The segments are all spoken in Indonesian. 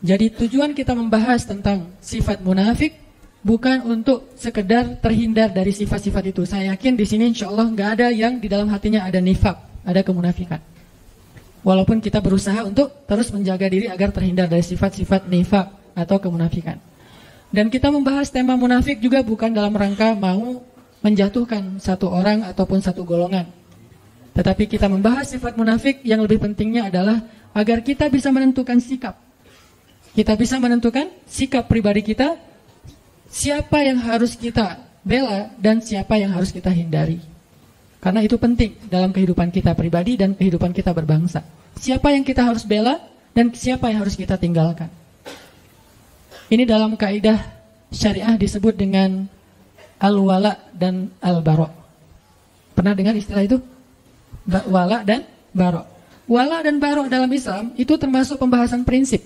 Jadi tujuan kita membahas tentang sifat munafik bukan untuk sekedar terhindar dari sifat-sifat itu. Saya yakin di sini insya Allah nggak ada yang di dalam hatinya ada nifak, ada kemunafikan. Walaupun kita berusaha untuk terus menjaga diri agar terhindar dari sifat-sifat nifak atau kemunafikan. Dan kita membahas tema munafik juga bukan dalam rangka mau menjatuhkan satu orang ataupun satu golongan. Tetapi kita membahas sifat munafik yang lebih pentingnya adalah agar kita bisa menentukan sikap. Kita bisa menentukan sikap pribadi kita, siapa yang harus kita bela dan siapa yang harus kita hindari. Karena itu penting dalam kehidupan kita pribadi dan kehidupan kita berbangsa. Siapa yang kita harus bela dan siapa yang harus kita tinggalkan. Ini dalam kaidah syariah disebut dengan al-wala dan al-bara. Pernah dengar istilah itu? Wala dan bara. Wala dan bara dalam Islam itu termasuk pembahasan prinsip.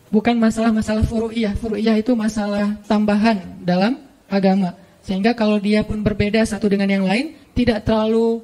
Bukan masalah-masalah furu'iyah. Furu'iyah itu masalah tambahan dalam agama. Sehingga kalau dia pun berbeda satu dengan yang lain, tidak terlalu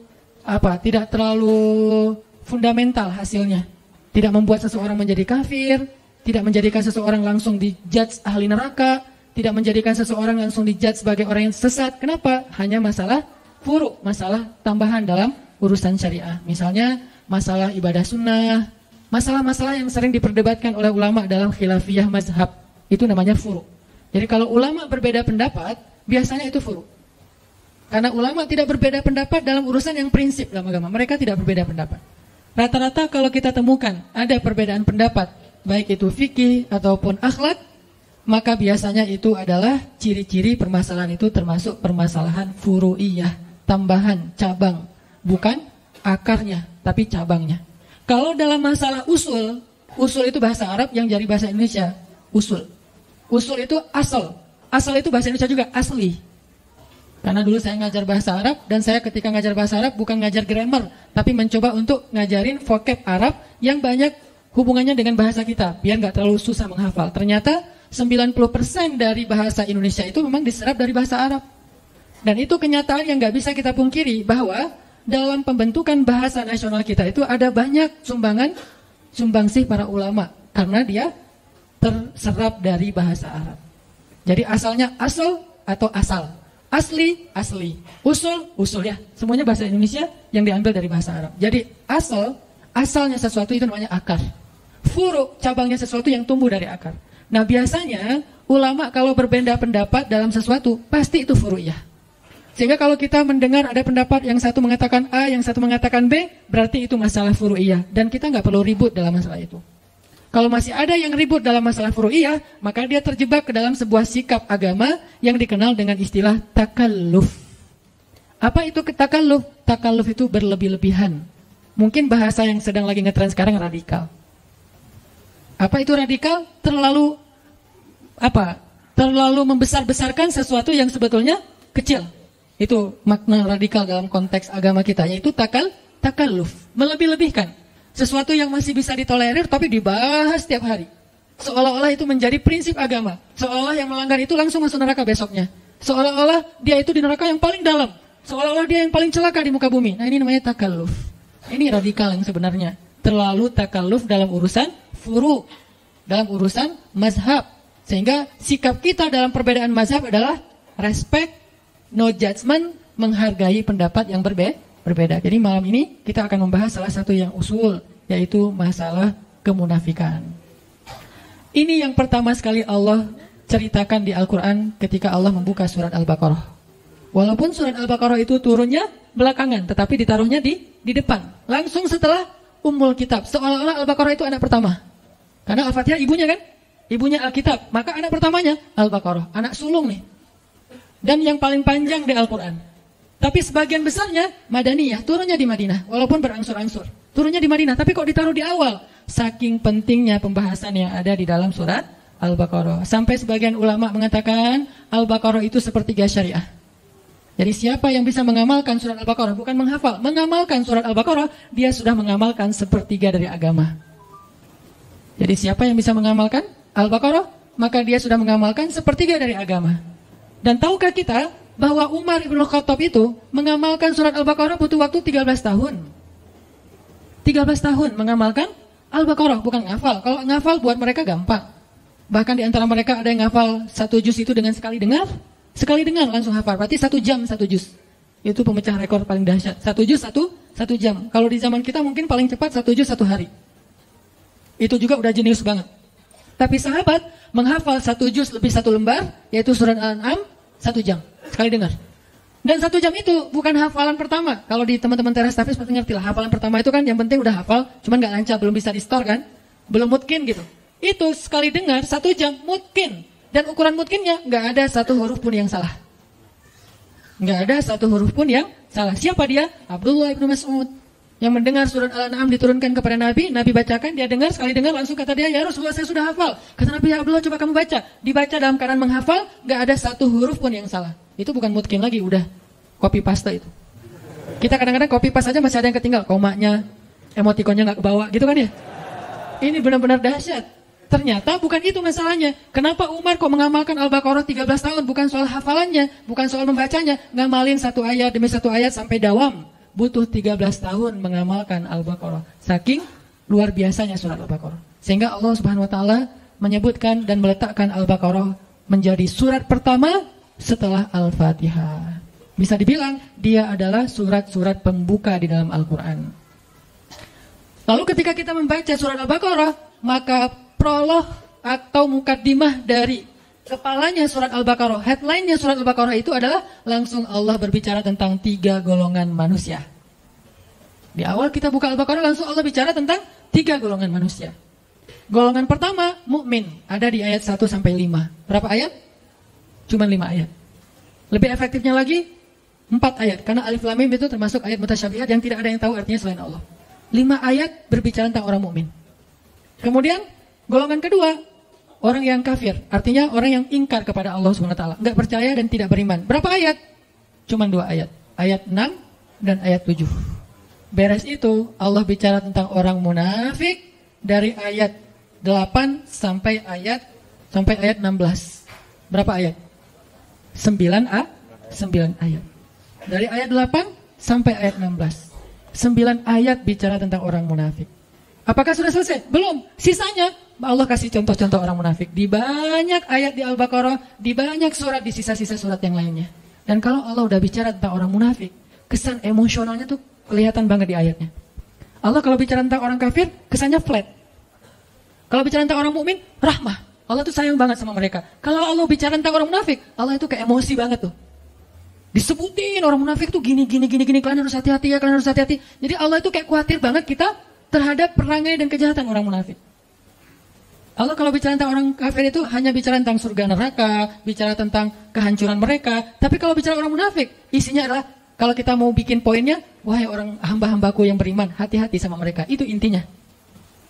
fundamental hasilnya. Tidak membuat seseorang menjadi kafir, tidak menjadikan seseorang langsung dijudge ahli neraka, tidak menjadikan seseorang langsung dijudge sebagai orang yang sesat. Kenapa? Hanya masalah furu', masalah tambahan dalam urusan syariah. Misalnya masalah ibadah sunnah, masalah-masalah yang sering diperdebatkan oleh ulama dalam khilafiyah mazhab. Itu namanya furu'. Jadi kalau ulama berbeda pendapat, biasanya itu furu'. Karena ulama tidak berbeda pendapat dalam urusan yang prinsip dalam agama. Mereka tidak berbeda pendapat. Rata-rata kalau kita temukan ada perbedaan pendapat, baik itu fikih ataupun akhlak, maka biasanya itu adalah ciri-ciri permasalahan itu termasuk permasalahan furu'iyah, tambahan, cabang. Bukan akarnya, tapi cabangnya. Kalau dalam masalah usul itu bahasa Arab yang jadi bahasa Indonesia, usul. Usul itu asal. Asal itu bahasa Indonesia juga asli. Karena dulu saya ngajar bahasa Arab, dan saya ketika ngajar bahasa Arab bukan ngajar grammar, tapi mencoba untuk ngajarin vocab Arab yang banyak hubungannya dengan bahasa kita, biar nggak terlalu susah menghafal. Ternyata 90% dari bahasa Indonesia itu memang diserap dari bahasa Arab. Dan itu kenyataan yang nggak bisa kita pungkiri, bahwa dalam pembentukan bahasa nasional kita itu ada banyak sumbangsih para ulama, karena dia terserap dari bahasa Arab. Jadi asalnya asal atau asal, asli, usul ya. Semuanya bahasa Indonesia yang diambil dari bahasa Arab. Jadi asalnya sesuatu itu namanya akar. Furu, cabangnya sesuatu yang tumbuh dari akar. Nah biasanya ulama kalau berbeda pendapat dalam sesuatu, pasti itu furu'iyah. Sehingga kalau kita mendengar ada pendapat yang satu mengatakan A, yang satu mengatakan B, berarti itu masalah furu'iyah. Dan kita nggak perlu ribut dalam masalah itu. Kalau masih ada yang ribut dalam masalah furu'iyah, maka dia terjebak ke dalam sebuah sikap agama yang dikenal dengan istilah takalluf. Apa itu takalluf? Takalluf itu berlebih-lebihan. Mungkin bahasa yang sedang lagi ngetren sekarang radikal. Apa itu radikal? Terlalu membesar-besarkan sesuatu yang sebetulnya kecil. Itu makna radikal dalam konteks agama kita, yaitu takalluf, melebih-lebihkan. Sesuatu yang masih bisa ditolerir tapi dibahas setiap hari. Seolah-olah itu menjadi prinsip agama. Seolah-olah yang melanggar itu langsung masuk neraka besoknya. Seolah-olah dia itu di neraka yang paling dalam. Seolah-olah dia yang paling celaka di muka bumi. Nah ini namanya takalluf. Ini radikal yang sebenarnya. Terlalu takalluf dalam urusan furu', dalam urusan mazhab. Sehingga sikap kita dalam perbedaan mazhab adalah respect, no judgment, menghargai pendapat yang berbeda. Jadi malam ini kita akan membahas salah satu yang usul, yaitu masalah kemunafikan. Ini yang pertama sekali Allah ceritakan di Al-Quran ketika Allah membuka surat Al-Baqarah. Walaupun surat Al-Baqarah itu turunnya belakangan, tetapi ditaruhnya di depan. Langsung setelah Ummul Kitab. Seolah-olah Al-Baqarah itu anak pertama. Karena Al-Fatihah ibunya kan? Ibunya Al-Kitab. Maka anak pertamanya Al-Baqarah. Anak sulung nih. Dan yang paling panjang di Al-Quran. Tapi sebagian besarnya Madaniyah, turunnya di Madinah. Walaupun berangsur-angsur. Turunnya di Madinah, tapi kok ditaruh di awal? Saking pentingnya pembahasan yang ada di dalam surat Al-Baqarah. Sampai sebagian ulama mengatakan Al-Baqarah itu sepertiga syariah. Jadi siapa yang bisa mengamalkan surat Al-Baqarah, bukan menghafal, mengamalkan surat Al-Baqarah, dia sudah mengamalkan sepertiga dari agama. Jadi siapa yang bisa mengamalkan Al-Baqarah, maka dia sudah mengamalkan sepertiga dari agama. Dan tahukah kita bahwa Umar ibn Khattab itu mengamalkan surat Al-Baqarah butuh waktu 13 tahun. 13 tahun mengamalkan Al-Baqarah, bukan ngafal. Kalau ngafal buat mereka gampang. Bahkan di antara mereka ada yang ngafal 1 juz itu dengan sekali dengar langsung hafal. Berarti 1 jam 1 juz. Itu pemecah rekor paling dahsyat. 1 juz 1 jam. Kalau di zaman kita mungkin paling cepat 1 juz 1 hari. Itu juga udah jenius banget. Tapi sahabat menghafal 1 juz lebih 1 lembar, yaitu surat Al-An'am 1 jam. Sekali dengar. Dan 1 jam itu bukan hafalan pertama. Kalau di teman-teman teras tafis pasti ngerti lah. Hafalan pertama itu kan yang penting udah hafal, cuman gak lancar, belum bisa di store kan. Belum mutkin gitu. Itu sekali dengar 1 jam mutkin. Dan ukuran mutkinnya gak ada 1 huruf pun yang salah. Gak ada 1 huruf pun yang salah. Siapa dia? Abdullah ibnu Mas'ud. Yang mendengar surat Al-An'am diturunkan kepada Nabi. Nabi bacakan, dia dengar, sekali dengar langsung kata dia, ya Rasulullah saya sudah hafal. Kata Nabi, ya Abdullah coba kamu baca. Dibaca dalam keadaan menghafal, gak ada 1 huruf pun yang salah. Itu bukan mutkin lagi, udah copy paste itu. Kita kadang-kadang copy paste aja masih ada yang ketinggal, komanya, emotikonnya nggak kebawa, gitu kan ya? Ini benar-benar dahsyat. Ternyata bukan itu masalahnya. Kenapa Umar kok mengamalkan Al-Baqarah 13 tahun? Bukan soal hafalannya, bukan soal membacanya. Ngamalin 1 ayat demi 1 ayat sampai dawam. Butuh 13 tahun mengamalkan Al-Baqarah. Saking luar biasanya surat Al-Baqarah. Sehingga Allah Subhanahu Wa Taala menyebutkan dan meletakkan Al-Baqarah menjadi surat pertama setelah Al-Fatihah. Bisa dibilang dia adalah surat-surat pembuka di dalam Al-Quran. Lalu ketika kita membaca surat Al-Baqarah, maka prolog atau mukaddimah dari kepalanya surat Al-Baqarah, headline-nya surat Al-Baqarah itu adalah langsung Allah berbicara tentang 3 golongan manusia. Di awal kita buka Al-Baqarah langsung Allah bicara tentang 3 golongan manusia. Golongan pertama, mukmin, ada di ayat 1 sampai 5. Berapa ayat? Cuman 5 ayat. Lebih efektifnya lagi 4 ayat, karena alif lam mim itu termasuk ayat mutasyabihat yang tidak ada yang tahu artinya selain Allah. 5 ayat berbicara tentang orang mukmin. Kemudian golongan kedua, orang yang kafir, artinya orang yang ingkar kepada Allah Subhanahu wa taala, enggak percaya dan tidak beriman. Berapa ayat? Cuman 2 ayat. Ayat 6 dan ayat 7. Beres itu Allah bicara tentang orang munafik dari ayat 8 sampai ayat 16. Berapa ayat? 9 ayat. Dari ayat 8 sampai ayat 16. 9 ayat bicara tentang orang munafik. Apakah sudah selesai? Belum. Sisanya Allah kasih contoh-contoh orang munafik di banyak ayat di Al-Baqarah, di banyak surat, di sisa-sisa surat yang lainnya. Dan kalau Allah udah bicara tentang orang munafik, kesan emosionalnya tuh kelihatan banget di ayatnya. Allah kalau bicara tentang orang kafir, kesannya flat. Kalau bicara tentang orang mukmin, rahmah. Allah tuh sayang banget sama mereka. Kalau Allah bicara tentang orang munafik, Allah itu kayak emosi banget tuh. Disebutin orang munafik tuh gini, kalian harus hati-hati ya, kalian harus hati-hati. Jadi Allah itu kayak khawatir banget kita terhadap perangai dan kejahatan orang munafik. Allah kalau bicara tentang orang kafir itu hanya bicara tentang surga neraka, bicara tentang kehancuran mereka. Tapi kalau bicara orang munafik, isinya adalah kalau kita mau bikin poinnya, wahai orang hamba-hambaku yang beriman, hati-hati sama mereka. Itu intinya.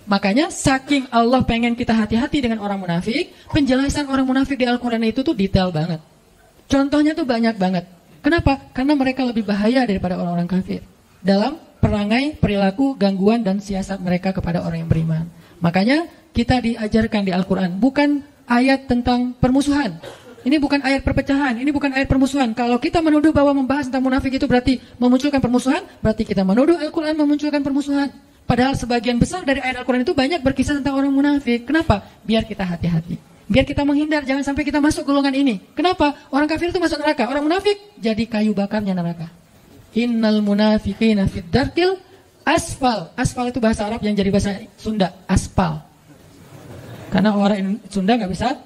Makanya saking Allah pengen kita hati-hati dengan orang munafik, penjelasan orang munafik di Al-Quran itu tuh detail banget. Contohnya tuh banyak banget. Kenapa? Karena mereka lebih bahaya daripada orang-orang kafir dalam perangai, perilaku, gangguan, dan siasat mereka kepada orang yang beriman. Makanya kita diajarkan di Al-Quran bukan ayat tentang permusuhan. Ini bukan ayat perpecahan, ini bukan ayat permusuhan. Kalau kita menuduh bahwa membahas tentang munafik itu berarti memunculkan permusuhan, berarti kita menuduh Al-Quran memunculkan permusuhan. Padahal sebagian besar dari ayat Al-Quran itu banyak berkisah tentang orang munafik. Kenapa? Biar kita hati-hati. Biar kita menghindar, jangan sampai kita masuk golongan ini. Kenapa? Orang kafir itu masuk neraka, orang munafik jadi kayu bakarnya neraka. Innal munafiqina fid darkil asfal. Asfal itu bahasa Arab yang jadi bahasa Sunda, aspal. Karena orang Sunda nggak bisa,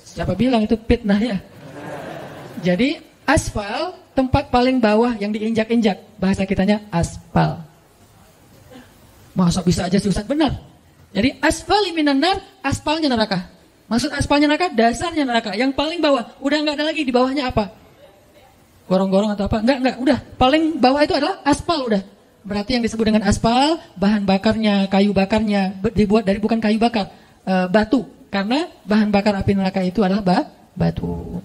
siapa bilang itu fitnah ya. Jadi aspal, tempat paling bawah yang diinjak-injak. Bahasa kitanya aspal. Masa bisa aja sih Ustaz? Benar. Jadi asfali minan nar, aspalnya neraka. Maksud aspalnya neraka, dasarnya neraka. Yang paling bawah, udah nggak ada lagi di bawahnya apa? Gorong-gorong atau apa? Enggak, udah. Paling bawah itu adalah aspal udah. Berarti yang disebut dengan aspal, bahan bakarnya, kayu bakarnya, dibuat dari bukan kayu bakar, batu. Karena bahan bakar api neraka itu adalah batu.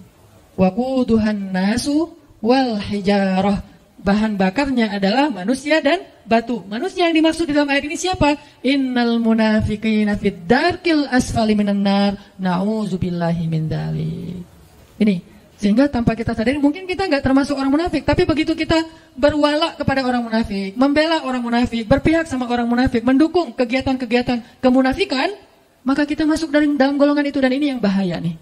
Waquduhan nasu wal hijarah. Bahan bakarnya adalah manusia dan batu. Manusia yang dimaksud di dalam ayat ini siapa? Innal munafiqina fid darkil asfali minan nar. Na'udzubillahi min dzalik. Ini Sehingga tanpa kita sadari, mungkin kita nggak termasuk orang munafik, tapi begitu kita berwala kepada orang munafik, membela orang munafik, berpihak sama orang munafik, mendukung kegiatan-kegiatan kemunafikan, maka kita masuk dalam golongan itu. Dan ini yang bahaya nih.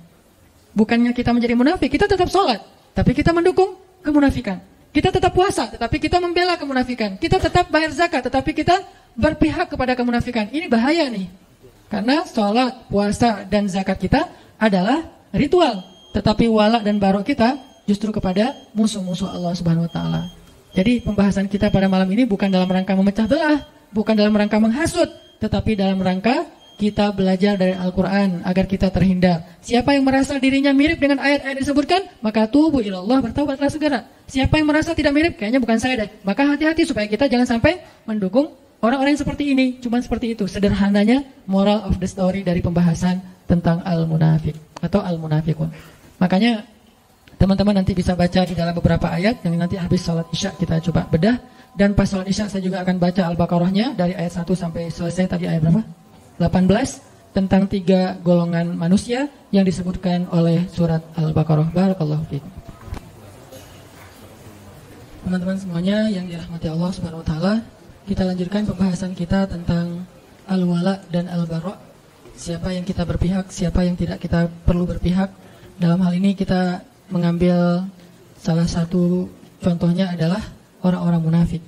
Bukannya kita menjadi munafik, kita tetap sholat, tapi kita mendukung kemunafikan. Kita tetap puasa, tetapi kita membela kemunafikan. Kita tetap bayar zakat, tetapi kita berpihak kepada kemunafikan. Ini bahaya nih. Karena sholat, puasa, dan zakat kita adalah ritual. Tetapi wala dan barok kita justru kepada musuh-musuh Allah Subhanahu wa taala. Jadi pembahasan kita pada malam ini bukan dalam rangka memecah belah, bukan dalam rangka menghasut, tetapi dalam rangka kita belajar dari Al-Qur'an agar kita terhindar. Siapa yang merasa dirinya mirip dengan ayat-ayat disebutkan, maka tubu ilallah, bertaubatlah segera. Siapa yang merasa tidak mirip, kayaknya bukan saya deh. Maka hati-hati supaya kita jangan sampai mendukung orang-orang yang seperti ini. Cuman seperti itu sederhananya moral of the story dari pembahasan tentang al-munafik atau al-munafikun. Makanya teman-teman nanti bisa baca di dalam beberapa ayat yang nanti habis sholat isya kita coba bedah. Dan pas sholat isya saya juga akan baca Al-Baqarahnya dari ayat 1 sampai selesai. Tadi ayat berapa? 18 tentang 3 golongan manusia yang disebutkan oleh surat Al-Baqarah. Barakallahu fiikum. Teman-teman semuanya yang dirahmati Allah Subhanahu wa taala, kita lanjutkan pembahasan kita tentang al-wala dan al-bara'. Siapa yang kita berpihak, siapa yang tidak kita perlu berpihak. Dalam hal ini kita mengambil salah satu contohnya adalah orang-orang munafik.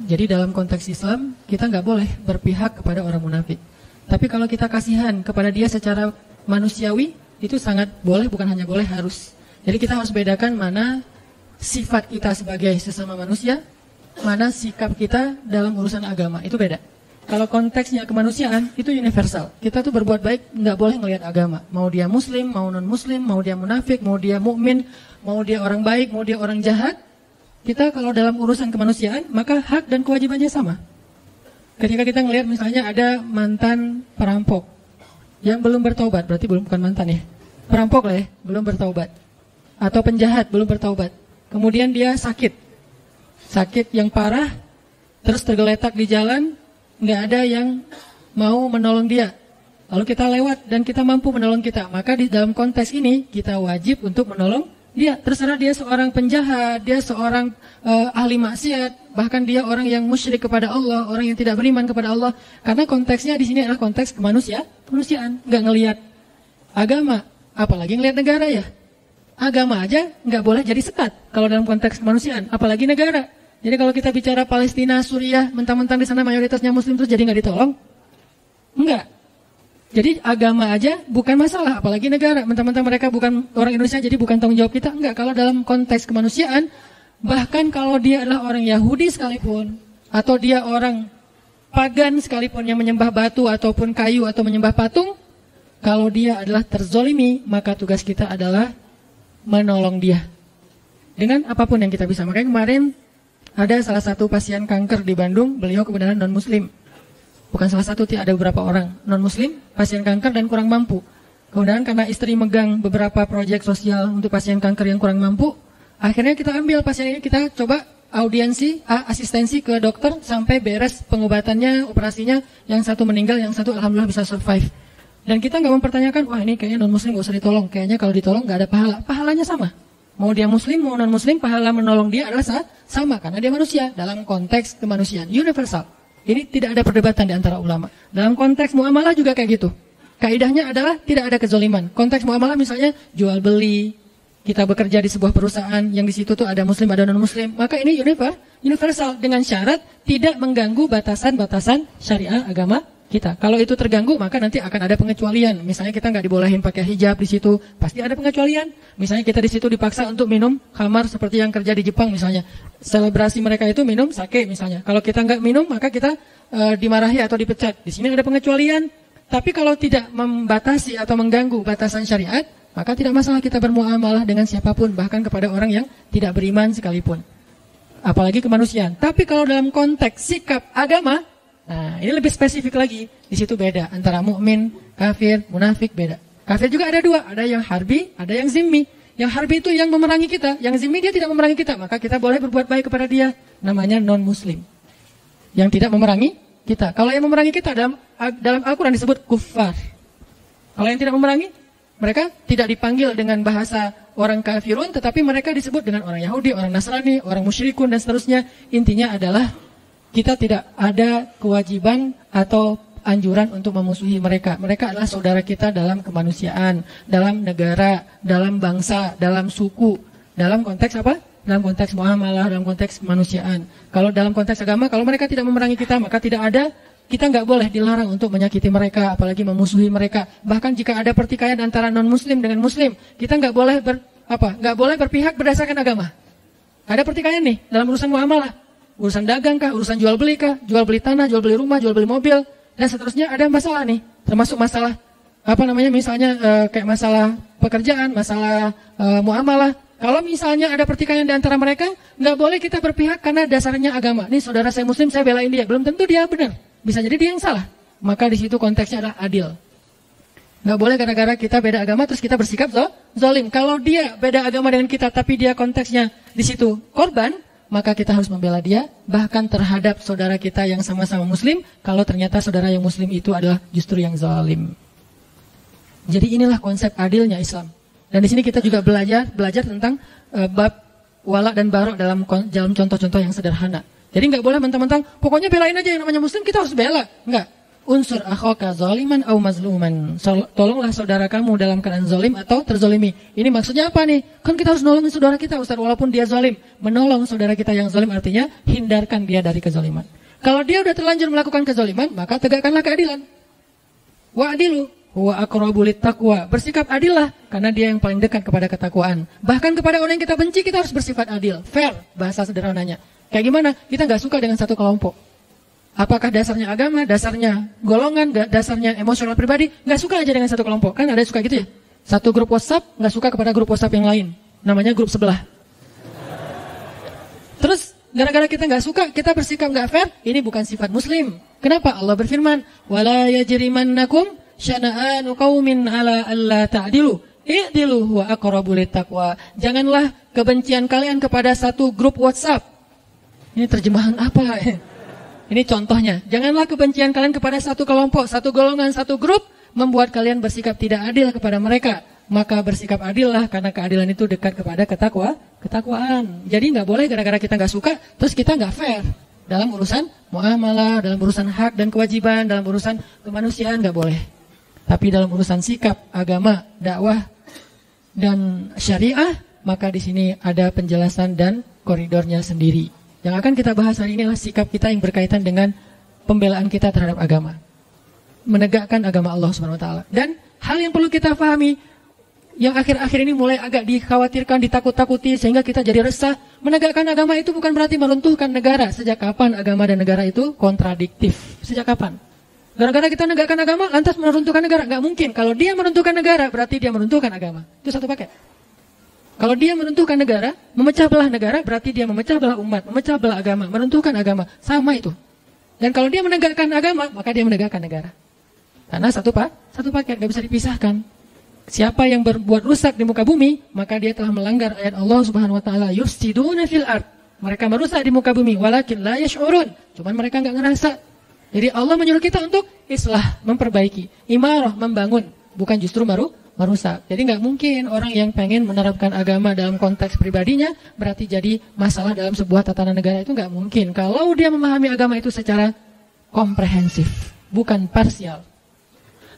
Jadi dalam konteks Islam kita nggak boleh berpihak kepada orang munafik. Tapi kalau kita kasihan kepada dia secara manusiawi, itu sangat boleh, bukan hanya boleh, harus. Jadi kita harus bedakan mana sifat kita sebagai sesama manusia, mana sikap kita dalam urusan agama, itu beda. Kalau konteksnya kemanusiaan, itu universal. Kita tuh berbuat baik, nggak boleh ngelihat agama. Mau dia muslim, mau non-muslim, mau dia munafik, mau dia mukmin, mau dia orang baik, mau dia orang jahat. Kita kalau dalam urusan kemanusiaan, maka hak dan kewajibannya sama. Ketika kita ngelihat misalnya ada mantan perampok yang belum bertaubat, berarti bukan mantan ya. Perampok lah ya, belum bertaubat. Atau penjahat, belum bertaubat. Kemudian dia sakit yang parah, terus tergeletak di jalan, nggak ada yang mau menolong dia. Lalu kita lewat dan kita mampu menolong kita. Maka di dalam konteks ini kita wajib untuk menolong dia. Terserah dia seorang penjahat, dia seorang ahli maksiat, bahkan dia orang yang musyrik kepada Allah, orang yang tidak beriman kepada Allah. Karena konteksnya di sini adalah konteks kemanusiaan, nggak ngelihat agama, apalagi ngelihat negara ya. Agama aja nggak boleh jadi sekat kalau dalam konteks kemanusiaan, apalagi negara. Jadi kalau kita bicara Palestina, Suriah, mentang-mentang di sana mayoritasnya Muslim terus jadi nggak ditolong? Enggak. Jadi agama aja bukan masalah, apalagi negara. Mentang-mentang mereka bukan orang Indonesia, jadi bukan tanggung jawab kita. Enggak. Kalau dalam konteks kemanusiaan, bahkan kalau dia adalah orang Yahudi sekalipun, atau dia orang pagan sekalipun yang menyembah batu ataupun kayu atau menyembah patung, kalau dia adalah terzolimi, maka tugas kita adalah menolong dia dengan apapun yang kita bisa. Makanya kemarin ada salah satu pasien kanker di Bandung, beliau kebenaran non-muslim. Bukan salah satu, ada beberapa orang non-muslim, pasien kanker dan kurang mampu. Kemudian karena istri megang beberapa proyek sosial untuk pasien kanker yang kurang mampu, akhirnya kita ambil pasien ini, kita coba audiensi, asistensi ke dokter sampai beres pengobatannya, operasinya. Yang satu meninggal, yang satu alhamdulillah bisa survive. Dan kita nggak mempertanyakan, wah ini kayaknya non-muslim gak usah ditolong. Kayaknya kalau ditolong nggak ada pahala. Pahalanya sama. Mau dia muslim, mau non-muslim, pahala menolong dia adalah sama. Karena dia manusia dalam konteks kemanusiaan. Universal. Ini tidak ada perdebatan di antara ulama. Dalam konteks muamalah juga kayak gitu. Kaidahnya adalah tidak ada kezaliman. Konteks muamalah misalnya jual beli, kita bekerja di sebuah perusahaan yang di situ tuh ada muslim, ada non-muslim. Maka ini universal dengan syarat tidak mengganggu batasan-batasan syariah agama kita. Kalau itu terganggu, maka nanti akan ada pengecualian. Misalnya kita nggak dibolehin pakai hijab di situ, pasti ada pengecualian. Misalnya kita di situ dipaksa untuk minum khamar seperti yang kerja di Jepang misalnya. Selebrasi mereka itu minum sake misalnya. Kalau kita nggak minum, maka kita dimarahi atau dipecat. Di sini ada pengecualian. Tapi kalau tidak membatasi atau mengganggu batasan syariat, maka tidak masalah kita bermuamalah dengan siapapun, bahkan kepada orang yang tidak beriman sekalipun. Apalagi kemanusiaan. Tapi kalau dalam konteks sikap agama, nah, ini lebih spesifik lagi. Di situ beda antara mukmin, kafir, munafik beda. Kafir juga ada dua, ada yang harbi, ada yang zimmi. Yang harbi itu yang memerangi kita, yang zimmi dia tidak memerangi kita, maka kita boleh berbuat baik kepada dia. Namanya non-muslim. Yang tidak memerangi kita. Kalau yang memerangi kita dalam Al-Quran disebut kuffar. Kalau yang tidak memerangi, mereka tidak dipanggil dengan bahasa orang kafirun, tetapi mereka disebut dengan orang Yahudi, orang Nasrani, orang musyrikun, dan seterusnya. Intinya adalah kita tidak ada kewajiban atau anjuran untuk memusuhi mereka. Mereka adalah saudara kita dalam kemanusiaan, dalam negara, dalam bangsa, dalam suku. Dalam konteks apa? Dalam konteks muamalah, dalam konteks kemanusiaan. Kalau dalam konteks agama, kalau mereka tidak memerangi kita, maka kita nggak boleh dilarang untuk menyakiti mereka, apalagi memusuhi mereka. Bahkan jika ada pertikaian antara non-muslim dengan muslim, kita nggak boleh berpihak berdasarkan agama. Ada pertikaian nih dalam urusan muamalah, urusan dagang kah, urusan jual beli kah, jual beli tanah, jual beli rumah, jual beli mobil, dan seterusnya. Ada masalah nih, termasuk masalah misalnya kayak masalah pekerjaan, masalah muamalah. Kalau misalnya ada pertikaian di antara mereka, nggak boleh kita berpihak karena dasarnya agama. Nih saudara saya muslim, saya belain dia. Belum tentu dia benar. Bisa jadi dia yang salah. Maka di situ konteksnya adalah adil. Nggak boleh gara-gara kita beda agama terus kita bersikap zalim. Kalau dia beda agama dengan kita, tapi dia konteksnya di situ korban, maka kita harus membela dia. Bahkan terhadap saudara kita yang sama-sama muslim, kalau ternyata saudara yang muslim itu adalah justru yang zalim. Jadi inilah konsep adilnya Islam. Dan di sini kita juga belajar tentang bab wala dan barok dalam contoh-contoh yang sederhana. Jadi nggak boleh mentang-mentang pokoknya belain aja yang namanya muslim, kita harus bela. Nggak. Unsur akhaka zaliman au mazluman. Tolonglah saudara kamu dalam keadaan zalim atau terzalimi. Ini maksudnya apa nih? Kan kita harus nolongin saudara kita, Ustaz, walaupun dia zalim. Menolong saudara kita yang zalim artinya hindarkan dia dari kezaliman. Kalau dia udah terlanjur melakukan kezaliman, maka tegakkanlah keadilan. Wa'dilu huwa aqrabu littaqwa. Bersikap adillah karena dia yang paling dekat kepada ketakwaan. Bahkan kepada orang yang kita benci kita harus bersifat adil, fair, bahasa sederhananya. Kayak gimana? Kita nggak suka dengan satu kelompok. Apakah dasarnya agama, dasarnya golongan, dasarnya emosional pribadi? Nggak suka aja dengan satu kelompok. Kan ada yang suka gitu ya? Satu grup WhatsApp nggak suka kepada grup WhatsApp yang lain. Namanya grup sebelah. Terus gara-gara kita nggak suka, kita bersikap nggak fair. Ini bukan sifat muslim. Kenapa? Allah berfirman, wala yajrimannakum syana'anu qaumin ala alla ta'dilu i'dilu huwa aqrabu littaqwa. Janganlah kebencian kalian kepada satu grup WhatsApp. Ini terjemahan apa? Ini contohnya. Janganlah kebencian kalian kepada satu kelompok, satu golongan, satu grup membuat kalian bersikap tidak adil kepada mereka. Maka bersikap adillah karena keadilan itu dekat kepada ketakwaan. Jadi nggak boleh gara-gara kita nggak suka terus kita nggak fair dalam urusan muamalah, dalam urusan hak dan kewajiban, dalam urusan kemanusiaan nggak boleh. Tapi dalam urusan sikap, agama, dakwah, dan syariah, maka di sini ada penjelasan dan koridornya sendiri. Yang akan kita bahas hari ini adalah sikap kita yang berkaitan dengan pembelaan kita terhadap agama. Menegakkan agama Allah Subhanahu wa taala. Dan hal yang perlu kita pahami, yang akhir-akhir ini mulai agak dikhawatirkan, ditakut-takuti, sehingga kita jadi resah. Menegakkan agama itu bukan berarti meruntuhkan negara. Sejak kapan agama dan negara itu kontradiktif? Sejak kapan? Gara-gara kita menegakkan agama, lantas meruntuhkan negara? Nggak mungkin. Kalau dia meruntuhkan negara, berarti dia meruntuhkan agama. Itu satu paket. Kalau dia meruntuhkan negara, memecah belah negara, berarti dia memecah belah umat, memecah belah agama, meruntuhkan agama. Sama itu. Dan kalau dia menegakkan agama, maka dia menegakkan negara. Karena satu paket, nggak bisa dipisahkan. Siapa yang berbuat rusak di muka bumi, maka dia telah melanggar ayat Allah Subhanahu wa taala, yufsiduna fil ard. Mereka merusak di muka bumi, walakin la yash'urun. Cuman mereka nggak ngerasa. Jadi Allah menyuruh kita untuk islah, memperbaiki, imarah, membangun, bukan justru merusak. Jadi nggak mungkin orang yang pengen menerapkan agama dalam konteks pribadinya berarti jadi masalah dalam sebuah tatanan negara, itu nggak mungkin. Kalau dia memahami agama itu secara komprehensif, bukan parsial.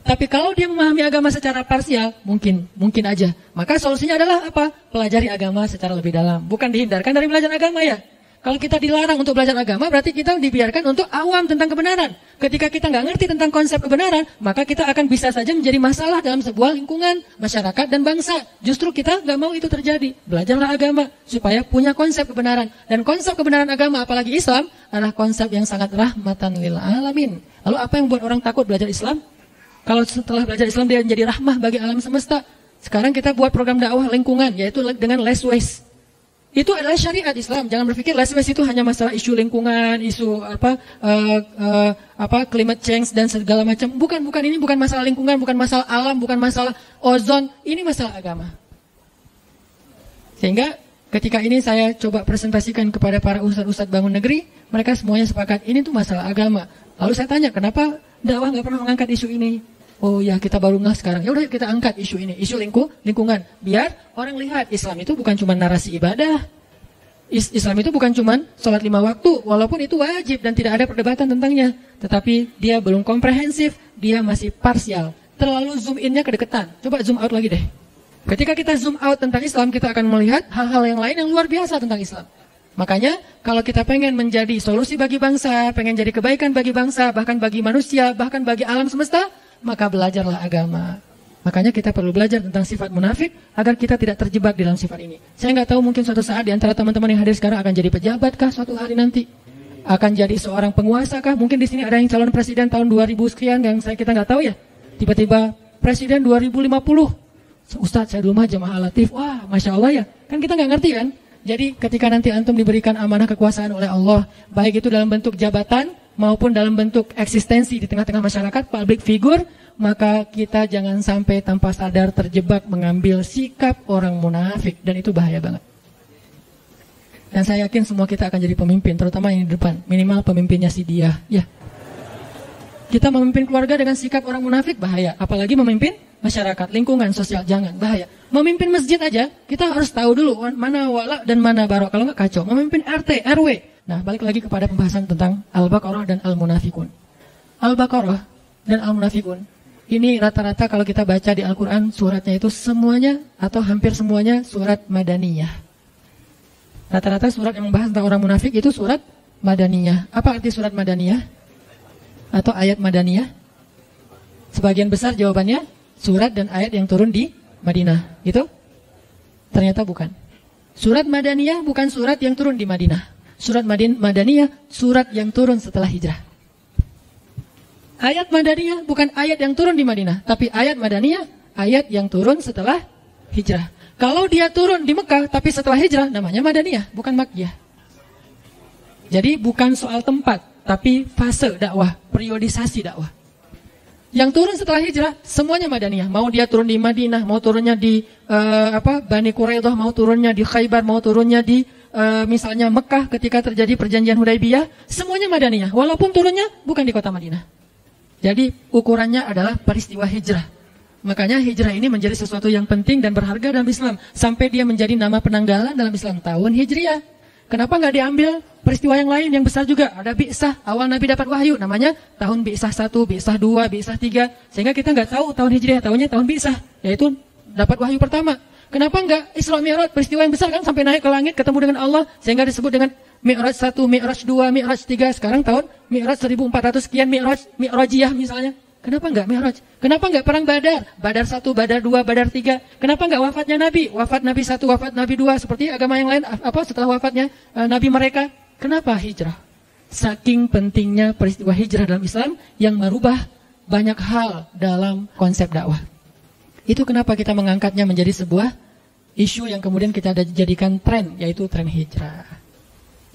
Tapi kalau dia memahami agama secara parsial, mungkin aja. Maka solusinya adalah apa? Pelajari agama secara lebih dalam, bukan dihindarkan dari belajar agama ya. Kalau kita dilarang untuk belajar agama, berarti kita dibiarkan untuk awam tentang kebenaran. Ketika kita nggak ngerti tentang konsep kebenaran, maka kita akan bisa saja menjadi masalah dalam sebuah lingkungan, masyarakat, dan bangsa. Justru kita nggak mau itu terjadi. Belajarlah agama, supaya punya konsep kebenaran. Dan konsep kebenaran agama, apalagi Islam, adalah konsep yang sangat rahmatan lil alamin. Lalu apa yang membuat orang takut belajar Islam? Kalau setelah belajar Islam dia menjadi rahmah bagi alam semesta. Sekarang kita buat program dakwah lingkungan, yaitu dengan less waste. Itu adalah syariat Islam. Jangan berpikir less waste itu hanya masalah isu lingkungan, isu climate change dan segala macam. Bukan, ini bukan masalah lingkungan, bukan masalah alam, bukan masalah ozon. Ini masalah agama. Sehingga ketika ini saya coba presentasikan kepada para ustadz bangun negeri, mereka semuanya sepakat ini tuh masalah agama. Lalu saya tanya, kenapa dakwah nggak pernah mengangkat isu ini? Oh ya, kita baru ngeh sekarang. Ya udah kita angkat isu ini, isu lingkungan. Biar orang lihat Islam itu bukan cuma narasi ibadah. Islam itu bukan cuma sholat 5 waktu, walaupun itu wajib dan tidak ada perdebatan tentangnya. Tetapi dia belum komprehensif, dia masih parsial. Terlalu zoom in-nya kedekatan. Coba zoom out lagi deh. Ketika kita zoom out tentang Islam, kita akan melihat hal-hal yang lain yang luar biasa tentang Islam. Makanya kalau kita pengen menjadi solusi bagi bangsa, pengen jadi kebaikan bagi bangsa, bahkan bagi manusia, bahkan bagi alam semesta, maka belajarlah agama. Makanya kita perlu belajar tentang sifat munafik agar kita tidak terjebak dalam sifat ini. Saya nggak tahu, mungkin suatu saat di antara teman-teman yang hadir sekarang akan jadi pejabatkah suatu hari nanti? Akan jadi seorang penguasa kah? Mungkin di sini ada yang calon presiden tahun 2000 sekian yang kita nggak tahu ya. Tiba-tiba presiden 2050. Ustadz, saya dulu mah jamaah latif. Wah, Masya Allah ya. Kan kita nggak ngerti kan? Jadi ketika nanti antum diberikan amanah kekuasaan oleh Allah, baik itu dalam bentuk jabatan maupun dalam bentuk eksistensi di tengah-tengah masyarakat, public figure, maka kita jangan sampai tanpa sadar terjebak mengambil sikap orang munafik, dan itu bahaya banget. Dan saya yakin semua kita akan jadi pemimpin, terutama yang di depan, minimal pemimpinnya si dia. Ya, kita memimpin keluarga dengan sikap orang munafik bahaya, apalagi memimpin masyarakat, lingkungan sosial, jangan, bahaya. Memimpin masjid aja, kita harus tahu dulu mana wala dan mana barok, kalau nggak kacau. Memimpin RT, RW. Nah, balik lagi kepada pembahasan tentang Al-Baqarah dan Al-Munafikun. Al-Baqarah dan Al-Munafikun, ini rata-rata kalau kita baca di Al-Quran, suratnya itu semuanya atau hampir semuanya surat Madaniyah. Rata-rata surat yang membahas tentang orang munafik itu surat Madaniyah. Apa arti surat Madaniyah? Atau ayat Madaniyah? Sebagian besar jawabannya surat dan ayat yang turun di Madinah. Gitu? Ternyata bukan. Surat Madaniyah bukan surat yang turun di Madinah. Surat Madaniyah surat yang turun setelah hijrah. Ayat Madaniyah bukan ayat yang turun di Madinah, tapi ayat Madaniyah ayat yang turun setelah hijrah. Kalau dia turun di Mekah tapi setelah hijrah, namanya Madaniyah, bukan Makkiyah. Jadi bukan soal tempat, tapi fase dakwah, periodisasi dakwah. Yang turun setelah hijrah semuanya Madaniyah. Mau dia turun di Madinah, mau turunnya di Bani Quraidah, mau turunnya di Khaybar, mau turunnya di misalnya Mekah ketika terjadi perjanjian Hudaybiyah, semuanya Madaniyah. Walaupun turunnya bukan di kota Madinah. Jadi ukurannya adalah peristiwa hijrah. Makanya hijrah ini menjadi sesuatu yang penting dan berharga dalam Islam. Sampai dia menjadi nama penanggalan dalam Islam, tahun Hijriah. Kenapa nggak diambil peristiwa yang lain yang besar juga? Ada Bi'sah, awal Nabi dapat wahyu, namanya tahun Bi'sah 1, Bi'sah 2, Bi'sah 3. Sehingga kita nggak tahu tahun Hijriah, tahunnya tahun Bi'sah, yaitu dapat wahyu pertama. Kenapa nggak Isra Mi'raj, peristiwa yang besar kan, sampai naik ke langit ketemu dengan Allah, sehingga disebut dengan Mi'raj 1, Mi'raj 2, Mi'raj 3. Sekarang tahun Mi'raj 1400 sekian, Mi'rajiyah misalnya. Kenapa nggak Mi'raj? Kenapa nggak perang Badar? Badar 1, Badar 2, Badar 3. Kenapa nggak wafatnya Nabi? Wafat Nabi 1, wafat Nabi 2. Seperti agama yang lain, setelah wafatnya Nabi mereka. Kenapa hijrah? Saking pentingnya peristiwa hijrah dalam Islam yang merubah banyak hal dalam konsep dakwah. Itu kenapa kita mengangkatnya menjadi sebuah isu yang kemudian kita jadikan tren, yaitu tren hijrah.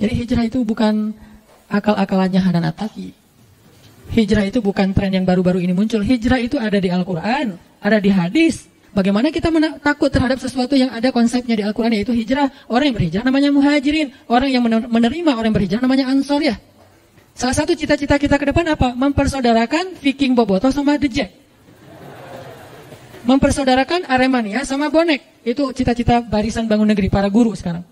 Jadi hijrah itu bukan akal-akalannya Hanan At-Taqi. Hijrah itu bukan tren yang baru-baru ini muncul. Hijrah itu ada di Al-Quran, ada di hadis. Bagaimana kita takut terhadap sesuatu yang ada konsepnya di Al-Quran, yaitu hijrah. Orang yang berhijrah namanya muhajirin. Orang yang menerima orang berhijrah namanya ansor ya. Salah satu cita-cita kita ke depan apa? Mempersaudarakan Viking Bobotoh sama The Jack. Mempersaudarakan Aremania sama Bonek. Itu cita-cita barisan bangun negeri, para guru sekarang.